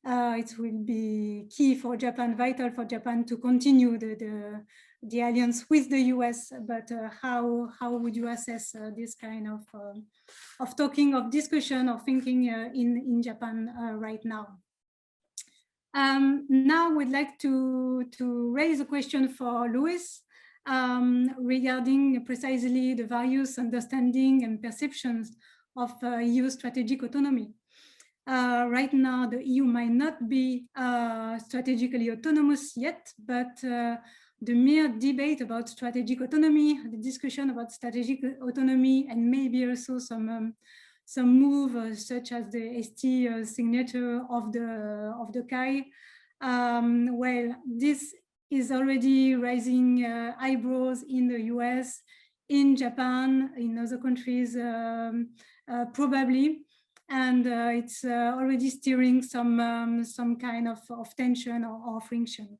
it will be key for Japan, vital for Japan to continue the alliance with the US. But how would you assess this kind of talking, of discussion, of thinking in Japan right now? Now we'd like to raise a question for Luis regarding precisely the various understanding and perceptions of EU strategic autonomy. Right now, the EU might not be strategically autonomous yet, but the mere debate about strategic autonomy, the discussion about strategic autonomy, and maybe also some move such as the ST signature of the CAI. Well, this is already raising eyebrows in the US, in Japan, in other countries, probably. And it's already stirring some kind of tension or friction.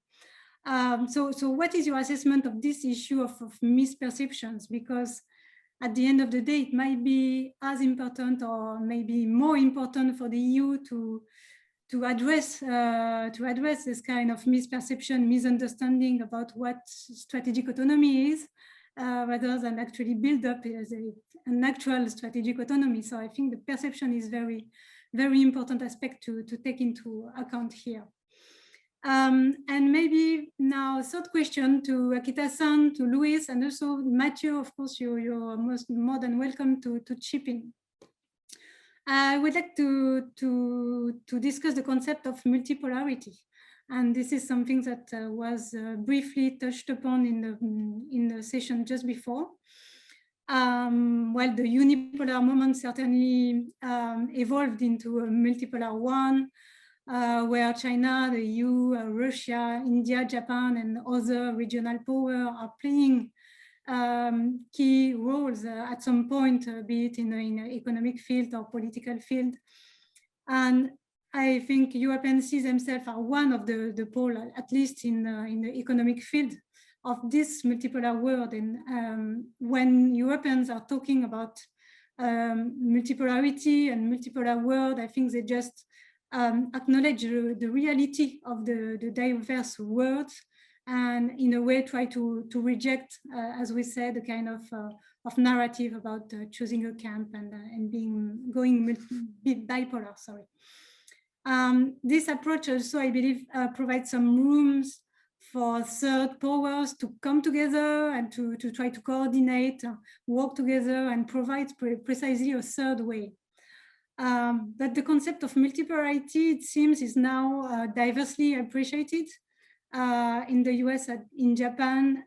So what is your assessment of this issue of misperceptions? Because at the end of the day, it might be as important or maybe more important for the EU to address this kind of misperception, misunderstanding about what strategic autonomy is, rather than actually build up an actual strategic autonomy. So I think the perception is very, very important aspect to take into account here. And maybe now third question to Akita-san, to Luis, and also Mathieu, of course, you're more than welcome to chip in. I would like to discuss the concept of multipolarity. And this is something that was briefly touched upon in the session just before. Well, the unipolar moment certainly evolved into a multipolar one, where China, the EU, Russia, India, Japan, and other regional powers are playing key roles at some point, be it in the economic field or political field. And I think Europeans see themselves are one of the pole, at least in the economic field this multipolar world. And when Europeans are talking about multipolarity and multipolar world, I think they just acknowledge the reality of the diverse worlds, and in a way try to reject, as we said, the kind of narrative about choosing a camp and going bipolar. Sorry. This approach also, I believe, provides some rooms for third powers to come together and to try to coordinate, work together, and provide precisely a third way. But the concept of multipolarity, it seems, is now diversely appreciated in the US and in Japan.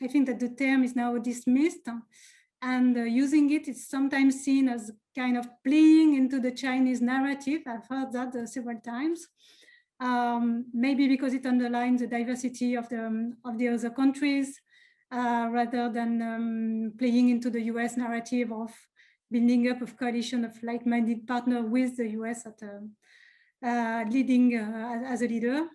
I think that the term is now dismissed, and using it is sometimes seen as kind of playing into the Chinese narrative. I've heard that several times. Maybe because it underlines the diversity of the other countries, rather than playing into the US narrative of building up a coalition of like-minded partners with the US leading as a leader.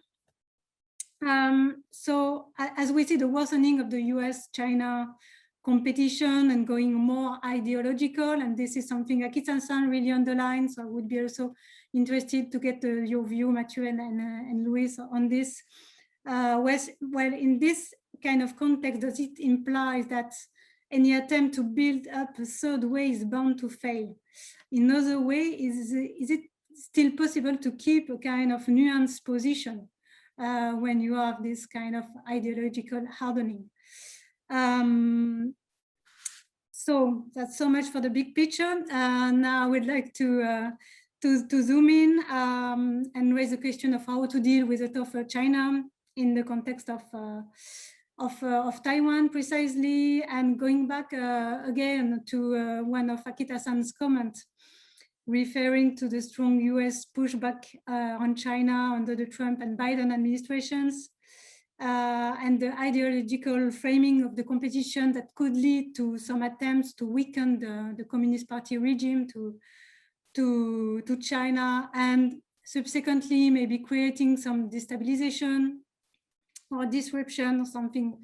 So as we see the worsening of the US-China competition and going more ideological, and this is something Akita-san really underlines, so I would be also interested to get your view, Mathieu and Luis, on this. Well, in this kind of context, does it imply that any attempt to build up a third way is bound to fail? In other way, is it still possible to keep a kind of nuanced position when you have this kind of ideological hardening? So that's so much for the big picture. Now I would like to zoom in and raise the question of how to deal with the tougher China in the context of Taiwan precisely, and going back again to one of Akita-san's comments, referring to the strong US pushback on China under the Trump and Biden administrations, and the ideological framing of the competition that could lead to some attempts to weaken the Communist Party regime to China, and subsequently maybe creating some destabilization or disruption or something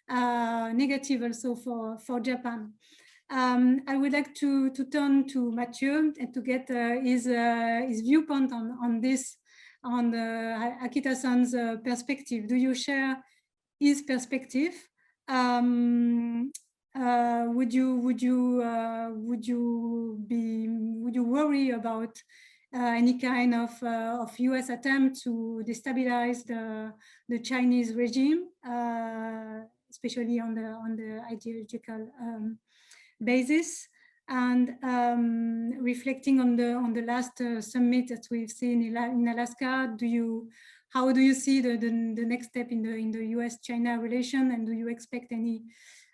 negative also for Japan. I would like to turn to Mathieu and to get his viewpoint on this, on Akita-san's perspective. Do you share his perspective? Would you worry about any kind of US attempt to destabilize the Chinese regime, especially on the ideological basis? And reflecting on the last summit that we've seen in Alaska, how do you see the next step in the US-China relation, and do you expect any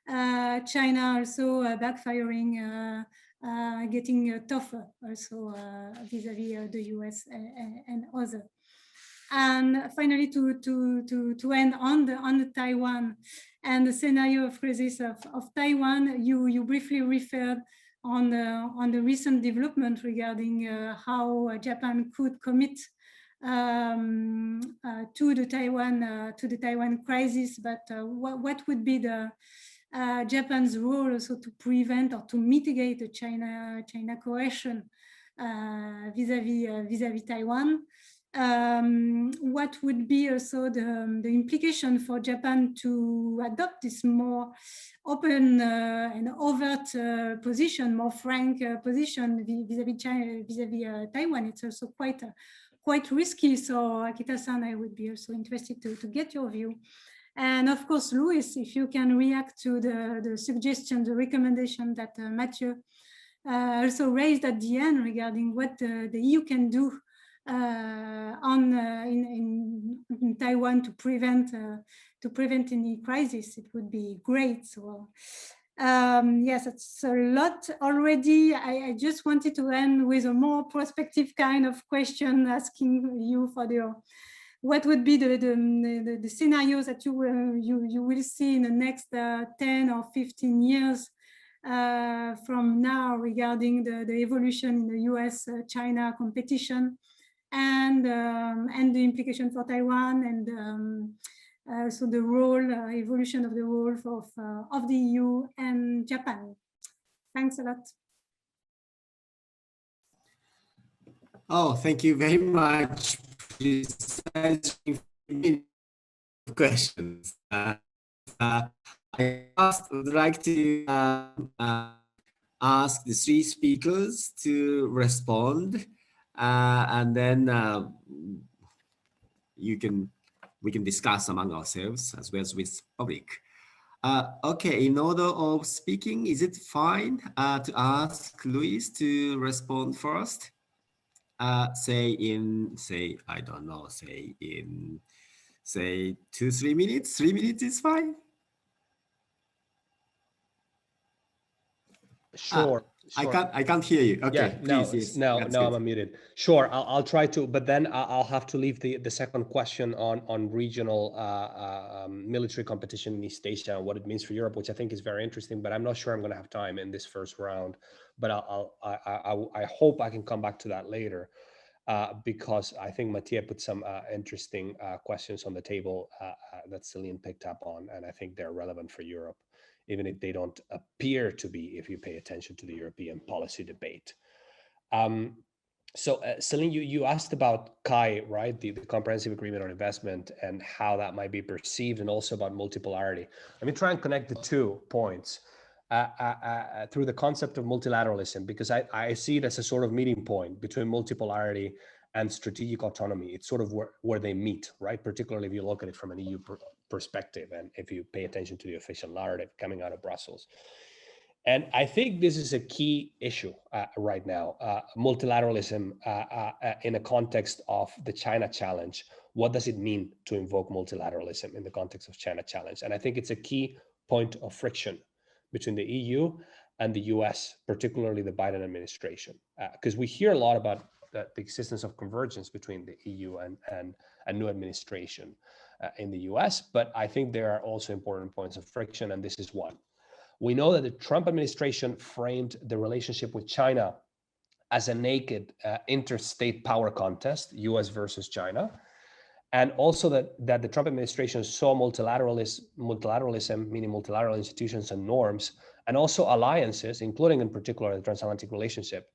China also backfiring, getting tougher also vis-a-vis the US and others? And finally, to end on the Taiwan and the scenario of crisis of Taiwan, you briefly referred on the recent development regarding how Japan could commit to the Taiwan crisis, but what would be the Japan's role also to prevent or to mitigate the China coercion vis-a-vis Taiwan? What would be also the implication for Japan to adopt this more open and overt position, more frank position vis-a-vis China, vis-a-vis Taiwan? It's also quite risky. So Akita-san, I would be also interested to get your view. And of course, Luis, if you can react to the suggestion, the recommendation that Mathieu also raised at the end regarding what the EU can do in Taiwan to prevent any crisis, it would be great. So yes, it's a lot already. I just wanted to end with a more prospective kind of question, asking you for what would be the scenarios that you will see in the next 10 or 15 years from now regarding the evolution in the US-China competition, and the implication for Taiwan, so the role, evolution of the role of the EU and Japan. Thanks a lot. Oh, thank you very much. Questions. I first would like to ask the three speakers to respond, and then we can discuss among ourselves as well as with public. Okay, in order of speaking, is it fine to ask Luis to respond first? Say I don't know, say 2-3 minutes. 3 minutes is fine. Sure. I can't hear you. Okay, yeah, please. Now I'm unmuted. Sure, I'll try to, but then I'll have to leave the second question on regional military competition in East Asia and what it means for Europe, which I think is very interesting. But I'm not sure I'm going to have time in this first round. But I hope I can come back to that later, because I think Mattia put some interesting questions on the table that Celine picked up on, and I think they're relevant for Europe, even if they don't appear to be if you pay attention to the European policy debate. So Celine, you asked about CAI, right? The Comprehensive Agreement on Investment and how that might be perceived, and also about multipolarity. Let me try and connect the 2 points through the concept of multilateralism, because I see it as a sort of meeting point between multipolarity and strategic autonomy. It's sort of where they meet, right? Particularly if you look at it from an EU perspective, and if you pay attention to the official narrative coming out of Brussels. And I think this is a key issue right now, multilateralism in a context of the China challenge. What does it mean to invoke multilateralism in the context of China challenge? And I think it's a key point of friction between the EU and the US, particularly the Biden administration, because we hear a lot about the existence of convergence between the EU and a new administration in the US, but I think there are also important points of friction, and this is one. We know that the Trump administration framed the relationship with China as a naked interstate power contest, US versus China, and also that the Trump administration saw multilateralism, meaning multilateral institutions and norms, and also alliances, including in particular the transatlantic relationship,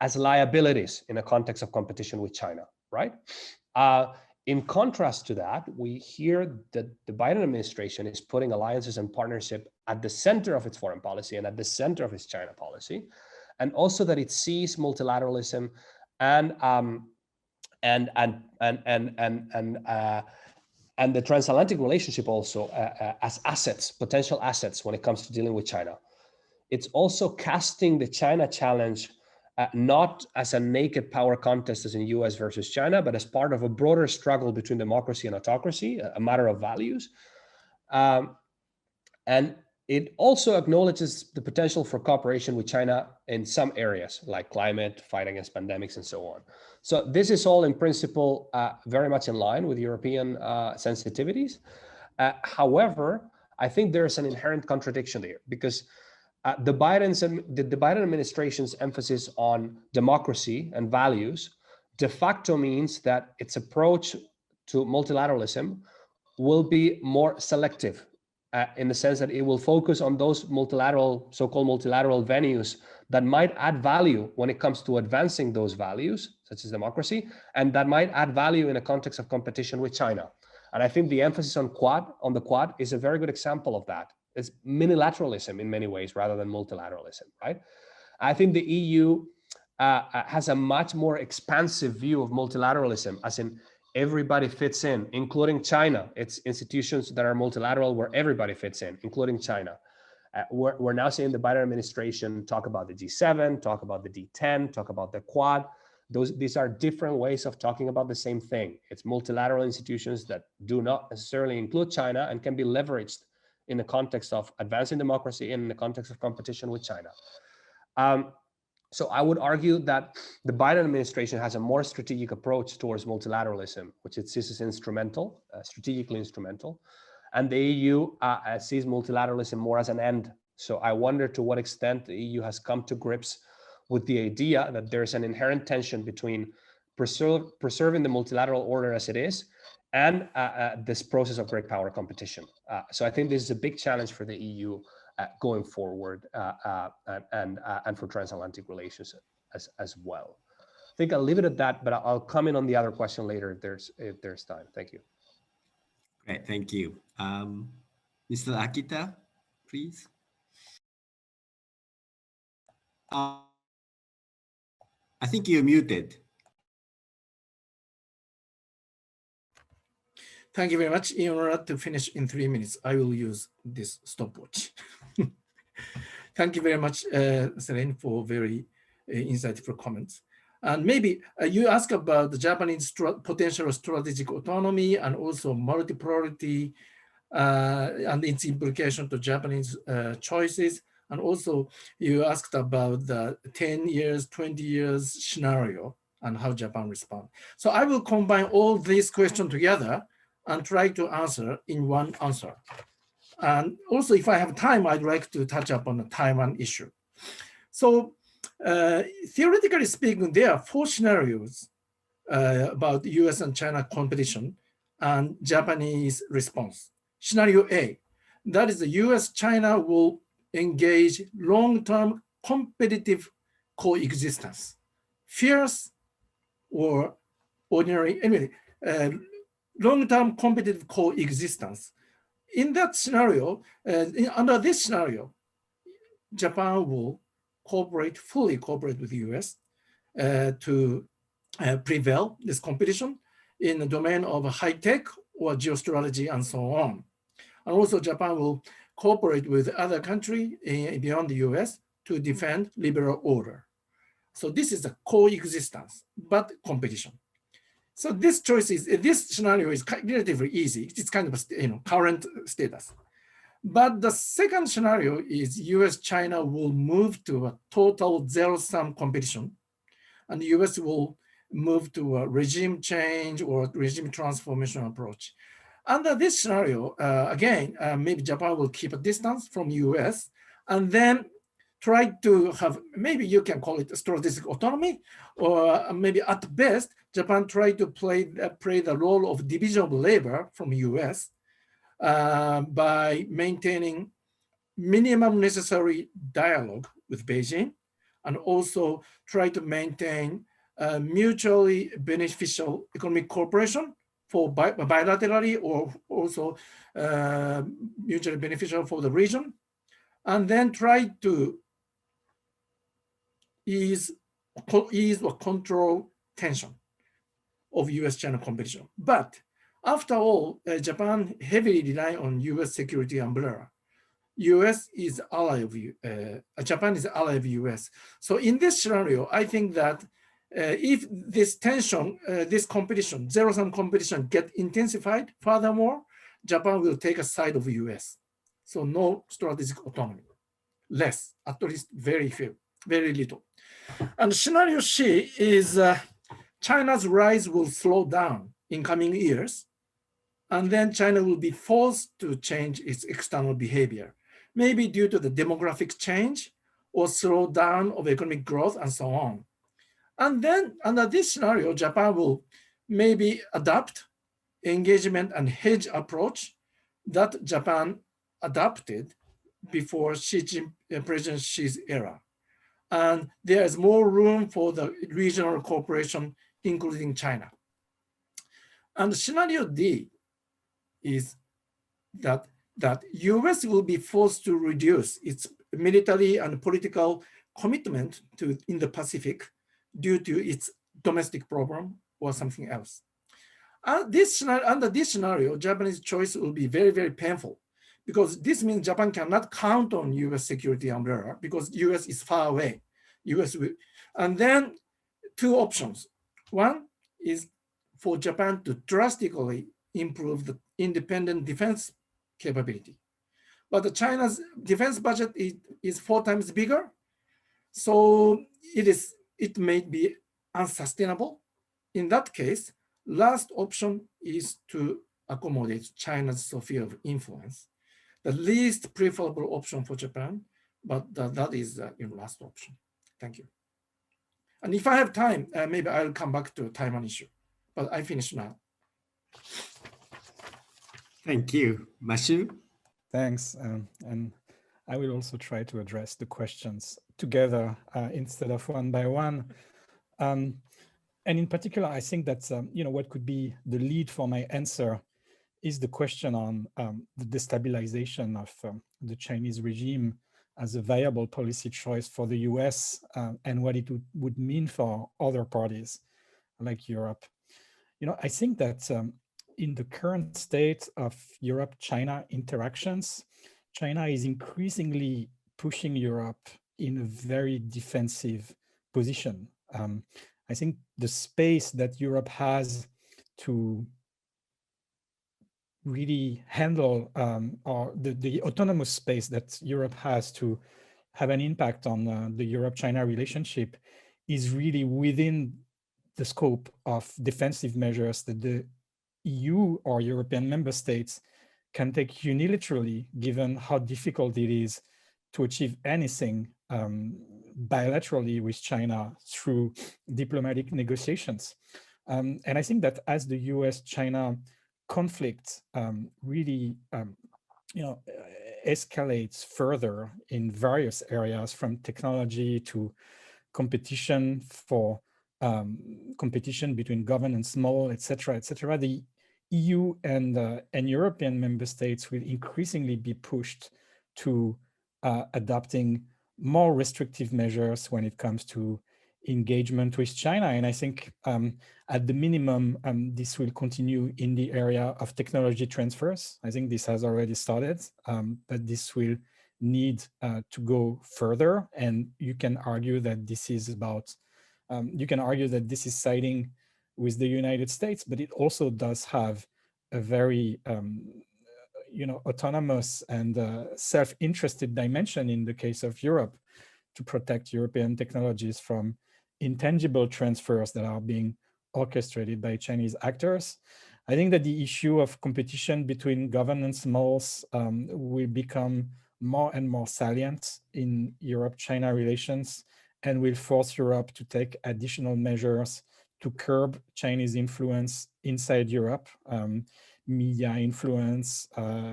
as liabilities in a context of competition with China, right? In contrast to that, we hear that the Biden administration is putting alliances and partnership at the center of its foreign policy and at the center of its China policy, and also that it sees multilateralism and the transatlantic relationship also as assets, potential assets when it comes to dealing with China. It's also casting the China challenge not as a naked power contest as in US versus China, but as part of a broader struggle between democracy and autocracy, a matter of values. And it also acknowledges the potential for cooperation with China in some areas like climate, fight against pandemics, and so on. So this is all in principle very much in line with European sensitivities. However, I think there's an inherent contradiction there, because the Biden administration's emphasis on democracy and values de facto means that its approach to multilateralism will be more selective in the sense that it will focus on those so-called multilateral venues that might add value when it comes to advancing those values, such as democracy, and that might add value in a context of competition with China. And I think the emphasis on the Quad is a very good example of that. It's minilateralism in many ways rather than multilateralism, right? I think the EU has a much more expansive view of multilateralism, as in everybody fits in, including China. It's institutions that are multilateral where everybody fits in, including China. We're now seeing the Biden administration talk about the G7, talk about the D10, talk about the Quad. These are different ways of talking about the same thing. It's multilateral institutions that do not necessarily include China and can be leveraged in the context of advancing democracy and in the context of competition with China. So I would argue that the Biden administration has a more strategic approach towards multilateralism, which it sees as instrumental, strategically instrumental, and the EU sees multilateralism more as an end. So I wonder to what extent the EU has come to grips with the idea that there's an inherent tension between preserving the multilateral order as it is and this process of great power competition. So I think this is a big challenge for the EU going forward and for transatlantic relations as well. I think I'll leave it at that, but I'll comment on the other question later if there's time. Thank you. Great, thank you. Mr. Akita, please. I think you're muted. Thank you very much. In order to finish in 3 minutes, I will use this stopwatch. Thank you very much, Selene, for very insightful comments. And maybe you asked about the Japanese potential strategic autonomy and also multipolarity and its implication to Japanese choices. And also you asked about the 10 years, 20 years scenario and how Japan responds. So I will combine all these questions together and try to answer in one answer. And also, if I have time, I'd like to touch upon the Taiwan issue. So theoretically speaking, there are 4 scenarios about US and China competition and Japanese response. Scenario A, that is the US-China will engage long-term competitive coexistence, fierce or ordinary, anyway, long-term competitive coexistence. In that scenario, under this scenario, Japan will fully cooperate with the US to prevail this competition in the domain of high tech or geostrategy and so on. And also Japan will cooperate with other countries beyond the US to defend liberal order. So this is a coexistence, but competition. So this scenario is relatively easy. It's kind of a current status. But the second scenario is US-China will move to a total zero-sum competition, and the US will move to a regime change or regime transformation approach. Under this scenario, again, maybe Japan will keep a distance from US and then try to have, maybe you can call it a strategic autonomy, or maybe at best, Japan try to play the role of division of labor from US by maintaining minimum necessary dialogue with Beijing, and also try to maintain mutually beneficial economic cooperation for bilaterally or also mutually beneficial for the region, and then try to ease or control tension of US-China competition. But after all, Japan heavily rely on US security umbrella. US is ally of Japan is ally of US. So in this scenario, I think that if this tension, this competition, zero-sum competition get intensified, furthermore, Japan will take a side of US. So no strategic autonomy, less, at least very few, very little. And scenario C is China's rise will slow down in coming years, and then China will be forced to change its external behavior, maybe due to the demographic change or slow down of economic growth and so on. And then under this scenario, Japan will maybe adopt engagement and hedge approach that Japan adopted before President Xi's era. And there is more room for the regional cooperation, including China. And scenario D is that US will be forced to reduce its military and political commitment to in the Pacific due to its domestic problem or something else. Under this scenario, Japanese choice will be very, very painful, because this means Japan cannot count on US security umbrella because US is far away. US will, and then 2 options. One is for Japan to drastically improve the independent defense capability. But China's defense budget is 4 times bigger. So it may be unsustainable. In that case, last option is to accommodate China's sphere of influence. The least preferable option for Japan, but that is the last option. Thank you. And if I have time, maybe I'll come back to Taiwan issue, but I finish now. Thank you. Mashu? Thanks. And I will also try to address the questions together instead of one by one. And in particular, I think that, what could be the lead for my answer is the question on the destabilization of the Chinese regime as a viable policy choice for the US and what it would mean for other parties like Europe. I think that in the current state of Europe-China interactions, China is increasingly pushing Europe in a very defensive position. I think the space that Europe has to really handle or the autonomous space that Europe has to have an impact on the Europe-China relationship is really within the scope of defensive measures that the EU or European member states can take unilaterally, given how difficult it is to achieve anything bilaterally with China through diplomatic negotiations. And I think that as the US-China conflict really escalates further in various areas, from technology to competition for competition between government and small, etc., the EU and European member states will increasingly be pushed to adopting more restrictive measures when it comes to engagement with China. And I think at the minimum, this will continue in the area of technology transfers. I think this has already started, but this will need to go further. And you can argue that this is about, this is siding with the United States, but it also does have a very autonomous and self-interested dimension in the case of Europe to protect European technologies from intangible transfers that are being orchestrated by Chinese actors. I think that the issue of competition between governance models will become more and more salient in Europe-China relations and will force Europe to take additional measures to curb Chinese influence inside Europe, media influence,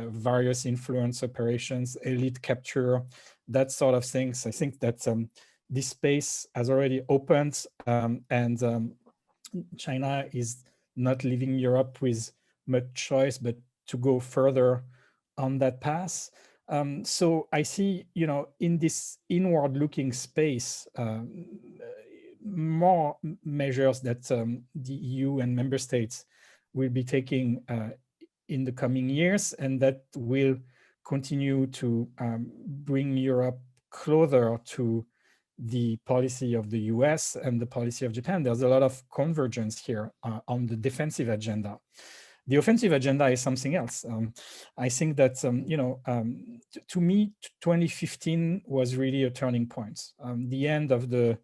various influence operations, elite capture, that sort of things. I think that this space has already opened and China is not leaving Europe with much choice but to go further on that path. So I see, in this inward-looking space, more measures that the EU and member states will be taking in the coming years, and that will continue to bring Europe closer to the policy of the US and the policy of Japan. There's a lot of convergence here on the defensive agenda. The offensive agenda is something else. I think that, to me, 2015 was really a turning point. The end of the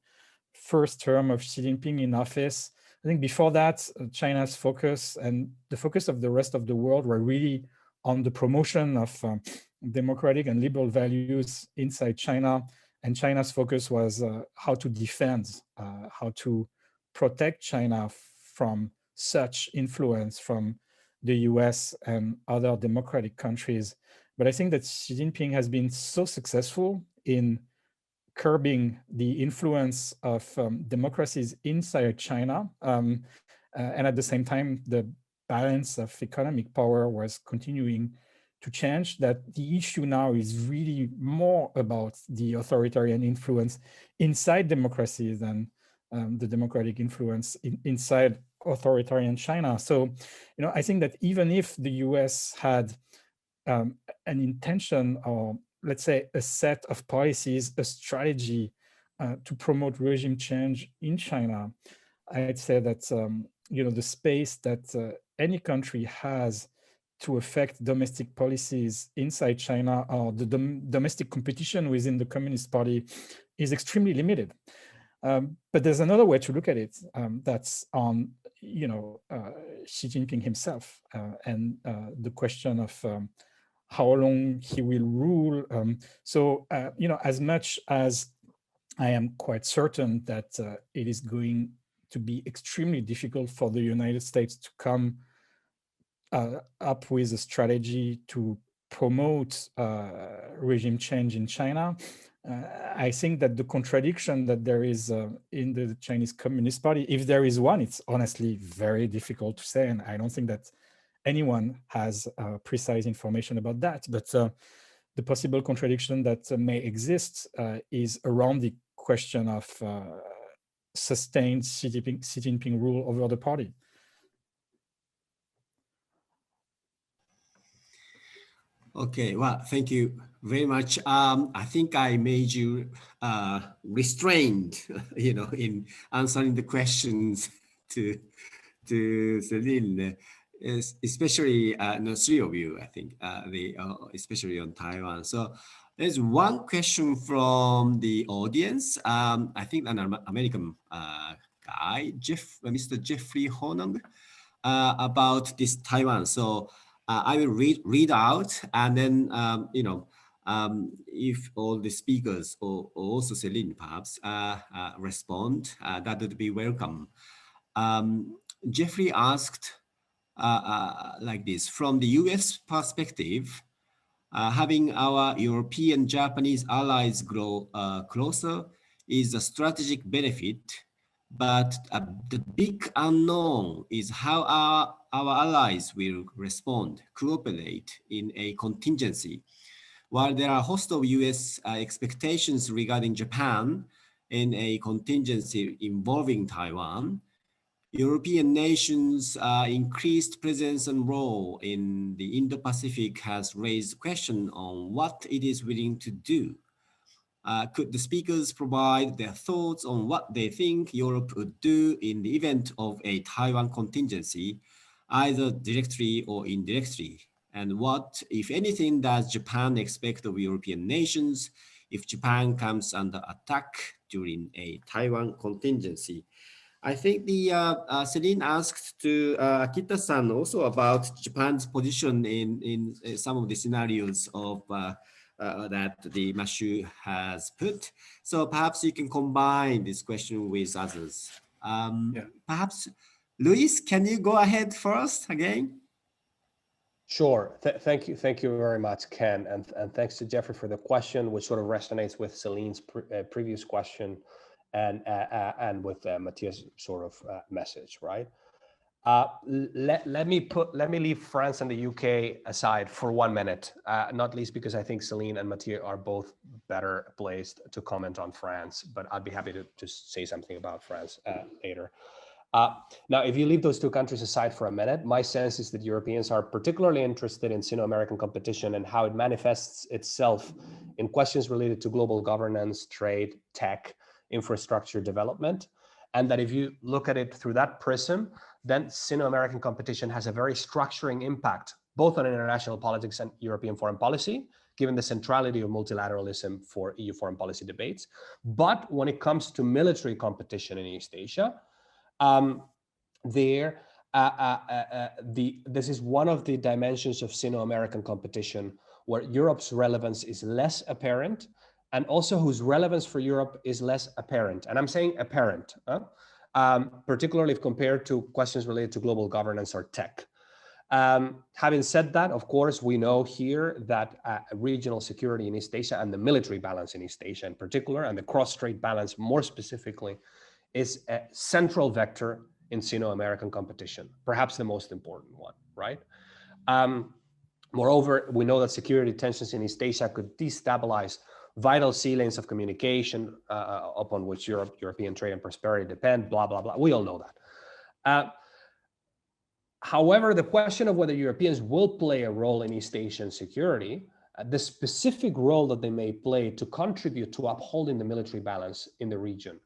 first term of Xi Jinping in office. I think before that, China's focus and the focus of the rest of the world were really on the promotion of democratic and liberal values inside China. And China's focus was how to defend, how to protect China from such influence from the US and other democratic countries. But I think that Xi Jinping has been so successful in curbing the influence of democracies inside China. And at the same time, the balance of economic power was continuing to change, that the issue now is really more about the authoritarian influence inside democracies than the democratic influence inside authoritarian China. So, I think that even if the US had an intention, or let's say a set of policies, a strategy to promote regime change in China, I'd say that, the space that any country has to affect domestic policies inside China or the domestic competition within the Communist Party is extremely limited. But there's another way to look at it. That's on, Xi Jinping himself and the question of how long he will rule. So, as much as I am quite certain that it is going to be extremely difficult for the United States to come up with a strategy to promote regime change in China, I think that the contradiction that there is in the Chinese Communist Party, if there is one, it's honestly very difficult to say, and I don't think that anyone has precise information about that. But the possible contradiction that may exist is around the question of sustained Xi Jinping rule over the party. Okay, well, thank you very much. I think I made you restrained, in answering the questions to Celine, especially three of you, I think, especially on Taiwan. So there's one question from the audience. I think an American guy, Mr. Jeffrey Honung, about this Taiwan. So I will read out, and then if all the speakers or also Celine perhaps respond, that would be welcome. Jeffrey asked like this: from the U.S. perspective, having our European Japanese allies grow closer is a strategic benefit, but the big unknown is how our allies will respond, cooperate in a contingency. While there are a host of US expectations regarding Japan in a contingency involving Taiwan, European nations' increased presence and role in the Indo-Pacific has raised question on what it is willing to do. Could the speakers provide their thoughts on what they think Europe would do in the event of a Taiwan contingency, either directly or indirectly? And what, if anything, does Japan expect of European nations if Japan comes under attack during a Taiwan contingency? I think the Celine asked to Akita-san also about Japan's position in some of the scenarios of that the Mashu has put. So perhaps you can combine this question with others. Perhaps, Luis, can you go ahead first again? Sure. Thank you very much, Ken, and thanks to Jeffrey for the question, which sort of resonates with Celine's previous question and with Matthias' sort of message, right? Let me leave France and the UK aside for 1 minute, not least because I think Celine and Matthias are both better placed to comment on France, but I'd be happy to just say something about France later. Now, if you leave those two countries aside for a minute, my sense is that Europeans are particularly interested in Sino-American competition and how it manifests itself in questions related to global governance, trade, tech, infrastructure development. And that if you look at it through that prism, then Sino-American competition has a very structuring impact, both on international politics and European foreign policy, given the centrality of multilateralism for EU foreign policy debates. But when it comes to military competition in East Asia, this is one of the dimensions of Sino-American competition where Europe's relevance is less apparent, and also whose relevance for Europe is less apparent. And I'm saying apparent, particularly if compared to questions related to global governance or tech. Having said that, of course, we know here that regional security in East Asia and the military balance in East Asia in particular, and the cross-strait balance more specifically, is a central vector in Sino-American competition, perhaps the most important one, right? Moreover, we know that security tensions in East Asia could destabilize vital sea lanes of communication upon which European trade and prosperity depend, blah, blah, blah. We all know that. However, the question of whether Europeans will play a role in East Asian security, the specific role that they may play to contribute to upholding the military balance in the region,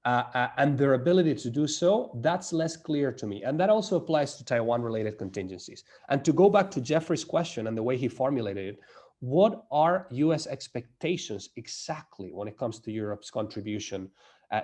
and their ability to do so, that's less clear to me. And that also applies to Taiwan-related contingencies. And to go back to Jeffrey's question and the way he formulated it, what are US expectations exactly when it comes to Europe's contribution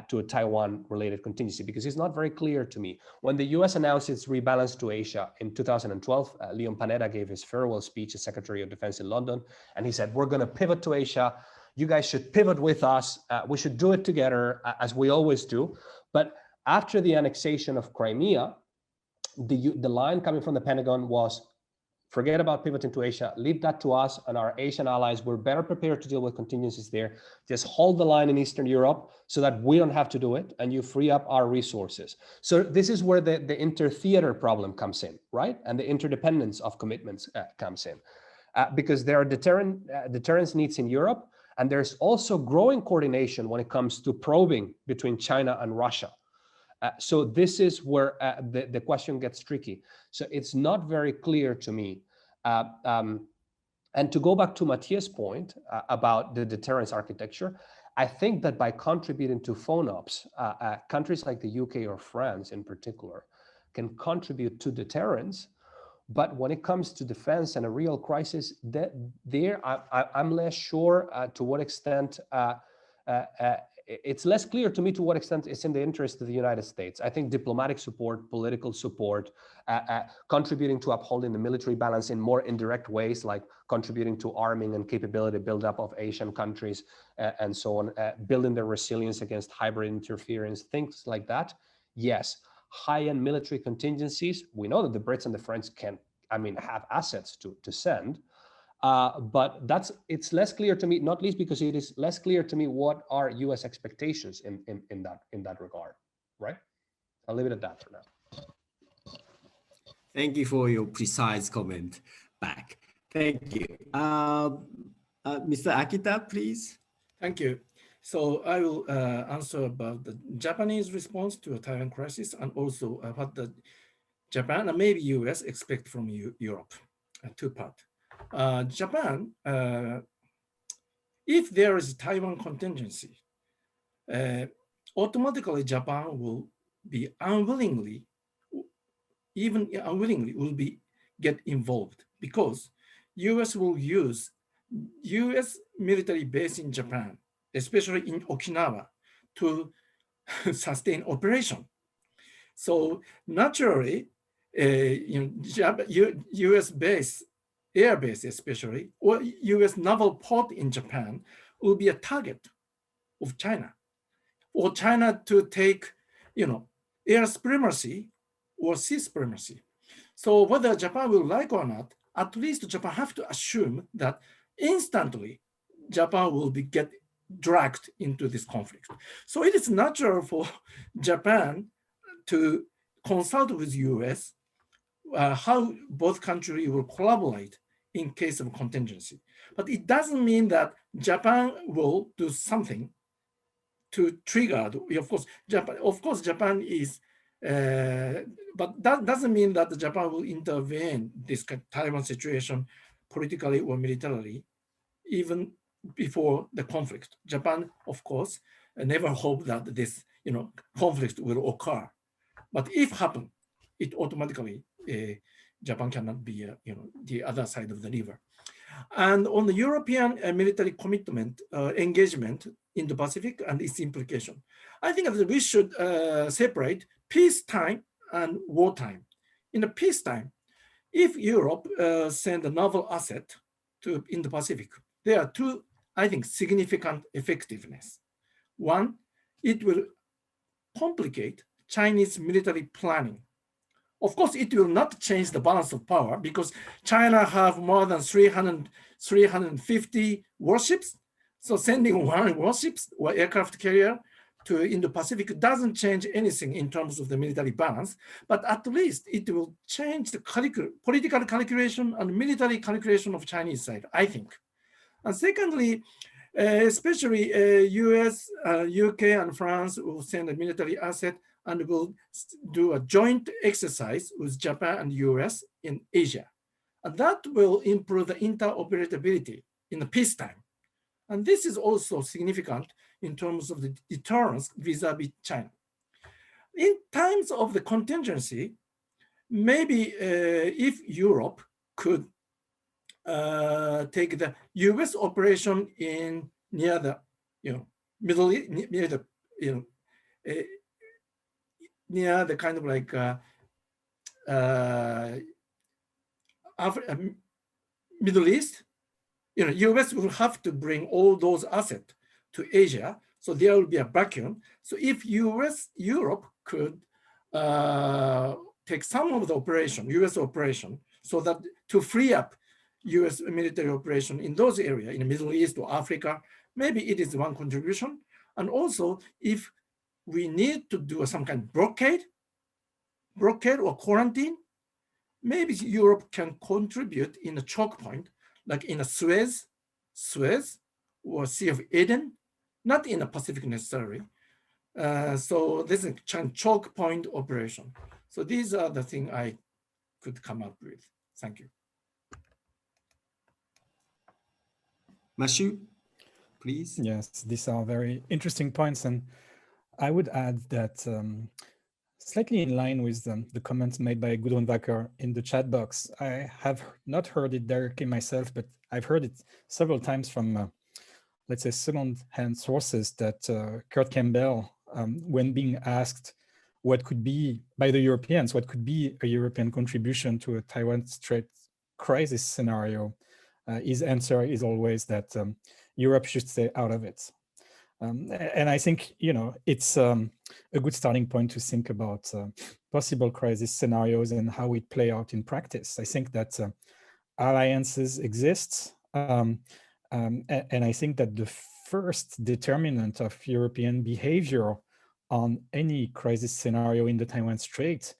to a Taiwan-related contingency? Because it's not very clear to me. When the US announced its rebalance to Asia in 2012, Leon Panetta gave his farewell speech as Secretary of Defense in London, and he said, we're going to pivot to Asia. You guys should pivot with us. We should do it together, as we always do. But after the annexation of Crimea, the line coming from the Pentagon was, forget about pivoting to Asia, leave that to us and our Asian allies. We're better prepared to deal with contingencies there. Just hold the line in Eastern Europe so that we don't have to do it and you free up our resources. So this is where the inter-theater problem comes in, right? And the interdependence of commitments comes in. Because there are deterrence needs in Europe, and there's also growing coordination when it comes to probing between China and Russia. So this is where the question gets tricky. So it's not very clear to me. And to go back to Matthias' point about the deterrence architecture, I think that by contributing to FONOPs, countries like the UK or France in particular can contribute to deterrence. But when it comes to defense and a real crisis, I'm less sure to what extent it's less clear to me to what extent it's in the interest of the United States. I think diplomatic support, political support, contributing to upholding the military balance in more indirect ways, like contributing to arming and capability buildup of Asian countries and so on, building their resilience against hybrid interference, things like that. Yes, high-end military contingencies. We know that the Brits and the French can, have assets to send. But it's less clear to me, not least because it is less clear to me what are U.S. expectations in that regard, right? I'll leave it at that for now. Thank you for your precise comment back. Thank you. Mr. Akita, please. Thank you. So I will answer about the Japanese response to a Taiwan crisis and also what the Japan and maybe US expect from Europe, two parts. Japan, if there is Taiwan contingency, automatically Japan will be unwillingly will be get involved because US will use US military base in Japan, especially in Okinawa, to sustain operation. So naturally, US base, air base especially, or US naval port in Japan will be a target of China, or China to take, air supremacy or sea supremacy. So whether Japan will like or not, at least Japan have to assume that instantly Japan will get dragged into this conflict. So it is natural for Japan to consult with US how both countries will collaborate in case of contingency. But it doesn't mean that Japan will do something to trigger. Of course, Japan is, but that doesn't mean that Japan will intervene this Taiwan situation politically or militarily, even before the conflict. Japan, of course, never hope that this, conflict will occur. But if happen, it automatically Japan cannot be, the other side of the river. And on the European military commitment, engagement in the Pacific and its implication, I think that we should separate peacetime and wartime. In the peacetime, if Europe send a naval asset in the Pacific, there are two, I think, significant effectiveness. One, it will complicate Chinese military planning. Of course, it will not change the balance of power because China have more than 350 warships. So sending one warships or aircraft carrier to Indo-Pacific doesn't change anything in terms of the military balance, but at least it will change the political calculation and military calculation of Chinese side, I think. And secondly, especially US, UK, and France will send a military asset and will do a joint exercise with Japan and US in Asia. And that will improve the interoperability in the peacetime. And this is also significant in terms of the deterrence vis-a-vis China. In times of the contingency, maybe if Europe could take the US operation in near the Middle East, near the near the kind of like Middle East, US will have to bring all those assets to Asia, so there will be a vacuum. So if Europe could take some of the operation, US operation, so that to free up US military operation in those areas, in the Middle East or Africa, maybe it is one contribution. And also, if we need to do some kind of blockade or quarantine, maybe Europe can contribute in a choke point, like in a Suez or Sea of Eden, not in the Pacific necessarily. So this is a choke point operation. So these are the things I could come up with. Thank you. Mashu, please. Yes, these are very interesting points. And I would add that slightly in line with the comments made by Gudrun Wacker in the chat box, I have not heard it directly myself, but I've heard it several times from, let's say, second-hand sources that Kurt Campbell, when being asked what could be, by the Europeans, what could be a European contribution to a Taiwan Strait crisis scenario, his answer is always that Europe should stay out of it. And I think, it's a good starting point to think about possible crisis scenarios and how it play out in practice. I think that alliances exist. And I think that the first determinant of European behavior on any crisis scenario in the Taiwan Strait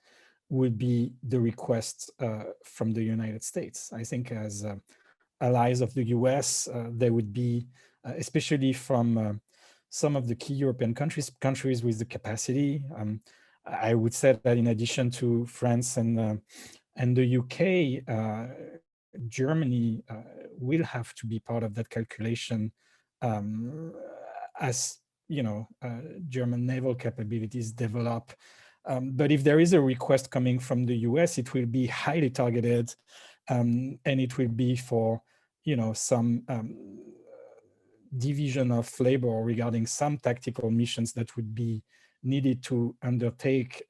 would be the request from the United States. I think as allies of the US, there would be, especially from some of the key European countries with the capacity. I would say that in addition to France and the UK, Germany will have to be part of that calculation as German naval capabilities develop. But if there is a request coming from the US, it will be highly targeted, and it will be for some division of labor regarding some tactical missions that would be needed to undertake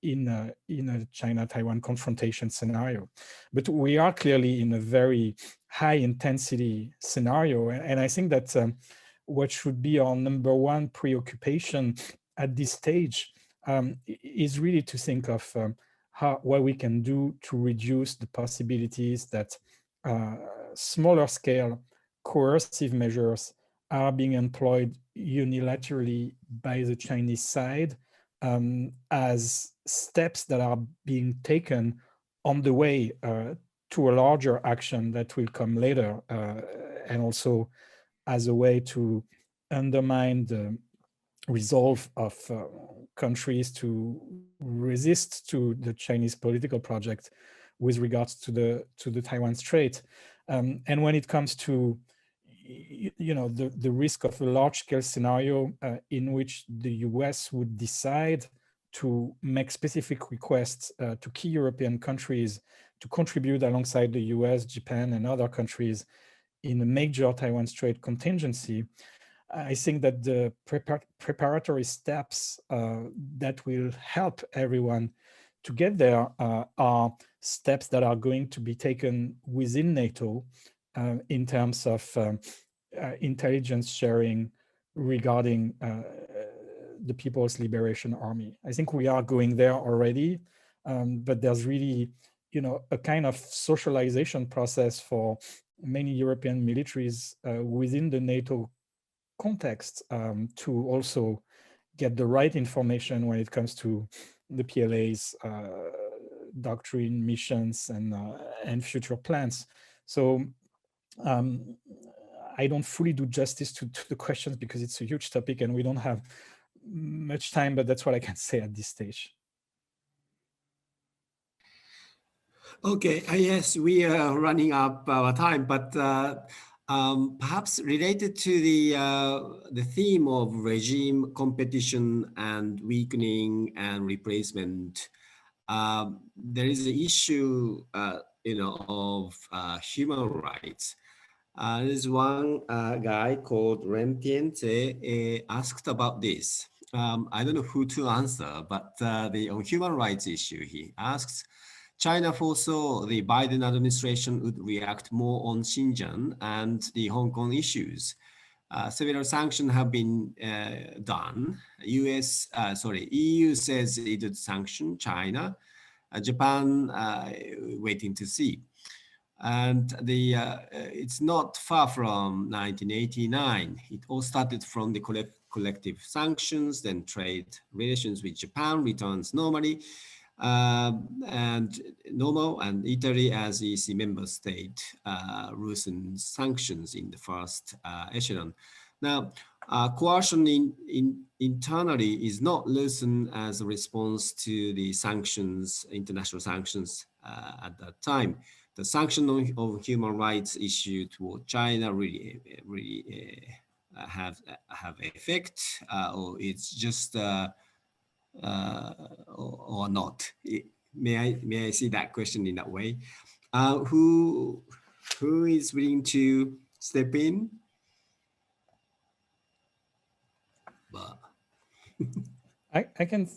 in a China-Taiwan confrontation scenario. But we are clearly in a very high intensity scenario. And I think that what should be our number one preoccupation at this stage is really to think of what we can do to reduce the possibilities that smaller scale coercive measures are being employed unilaterally by the Chinese side as steps that are being taken on the way to a larger action that will come later, and also as a way to undermine the resolve of countries to resist to the Chinese political project with regards to the Taiwan Strait. And when it comes to the risk of a large-scale scenario in which the US would decide to make specific requests to key European countries to contribute alongside the US, Japan, and other countries in a major Taiwan Strait contingency, I think that the preparatory steps that will help everyone to get there are steps that are going to be taken within NATO in terms of intelligence sharing regarding the People's Liberation Army. I think we are going there already, but there's really, a kind of socialization process for many European militaries within the NATO context to also get the right information when it comes to the PLA's doctrine, missions, and future plans. So I don't fully do justice to the questions because it's a huge topic and we don't have much time, but that's what I can say at this stage. Okay, yes, we are running up our time, but perhaps related to the theme of regime competition and weakening and replacement, there is an issue, of human rights. There's one guy called Ren Tianze asked about this. I don't know who to answer, but on human rights issue, he asks, China foresaw the Biden administration would react more on Xinjiang and the Hong Kong issues. Several sanctions have been done. EU says it would sanction China. Japan waiting to see. And it's not far from 1989. It all started from the collective sanctions, then trade relations with Japan returns normally, and Italy as EC member state loosens sanctions in the first echelon. Now, coercion internally is not loosened as a response to the sanctions, international sanctions at that time. The sanction of human rights issue toward China really have effect, or it's just or not. May I see that question in that way? Who is willing to step in? I can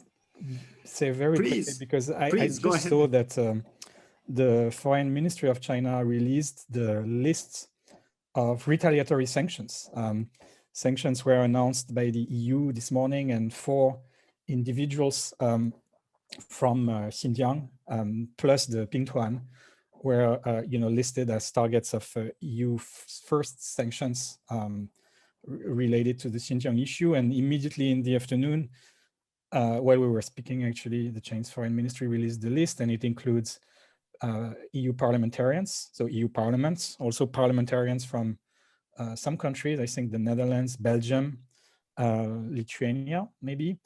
say very quickly because I just saw that the Foreign Ministry of China released the list of retaliatory sanctions. Sanctions were announced by the EU this morning, and 4 individuals from Xinjiang plus the Pingtuan were listed as targets of EU first sanctions related to the Xinjiang issue. And immediately in the afternoon, while we were speaking, actually, the Chinese Foreign Ministry released the list, and it includes EU parliamentarians, so EU parliaments, also parliamentarians from some countries, I think the Netherlands, Belgium, Lithuania, maybe,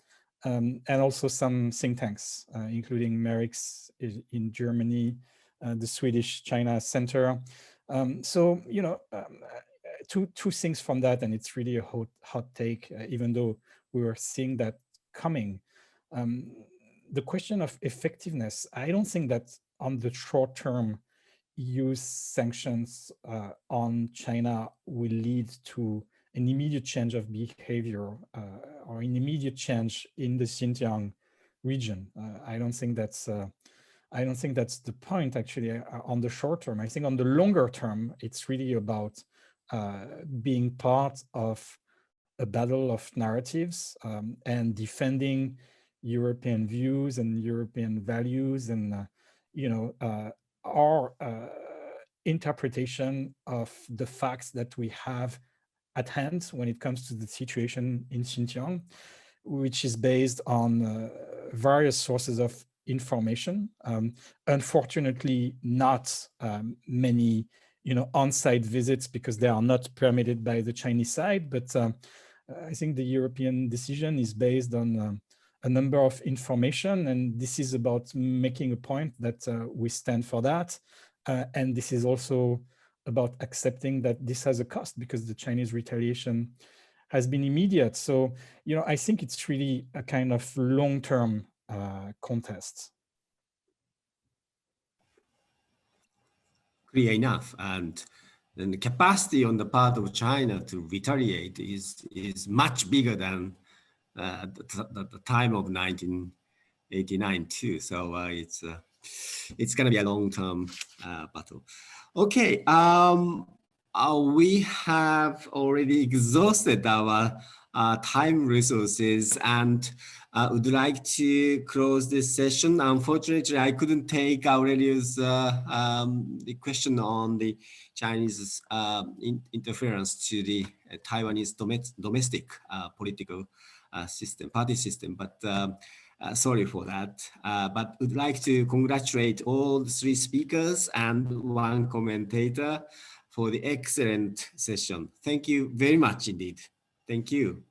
and also some think tanks, including Merix in Germany, the Swedish China Center. So, two things from that, and it's really a hot take, even though we were seeing that coming. The question of effectiveness, I don't think that on the short term, EU sanctions on China will lead to an immediate change of behavior or an immediate change in the Xinjiang region. I don't think that's the point, actually, on the short term. I think on the longer term, it's really about being part of a battle of narratives and defending European views and European values, and our interpretation of the facts that we have at hand when it comes to the situation in Xinjiang, which is based on various sources of information. Unfortunately, not many on-site visits, because they are not permitted by the Chinese side, but I think the European decision is based on a number of information, and this is about making a point that we stand for that. And this is also about accepting that this has a cost, because the Chinese retaliation has been immediate. So, I think it's really a kind of long-term contest. Clear enough. And then the capacity on the part of China to retaliate is much bigger than the time of 1989 too. So it's going to be a long-term battle. Okay, we have already exhausted our time resources, and would like to close this session. Unfortunately, I couldn't take Aurelio's the question on the Chinese interference to the Taiwanese domestic political system, party system, but sorry for that. But would like to congratulate all the 3 speakers and 1 commentator for the excellent session. Thank you very much indeed. Thank you.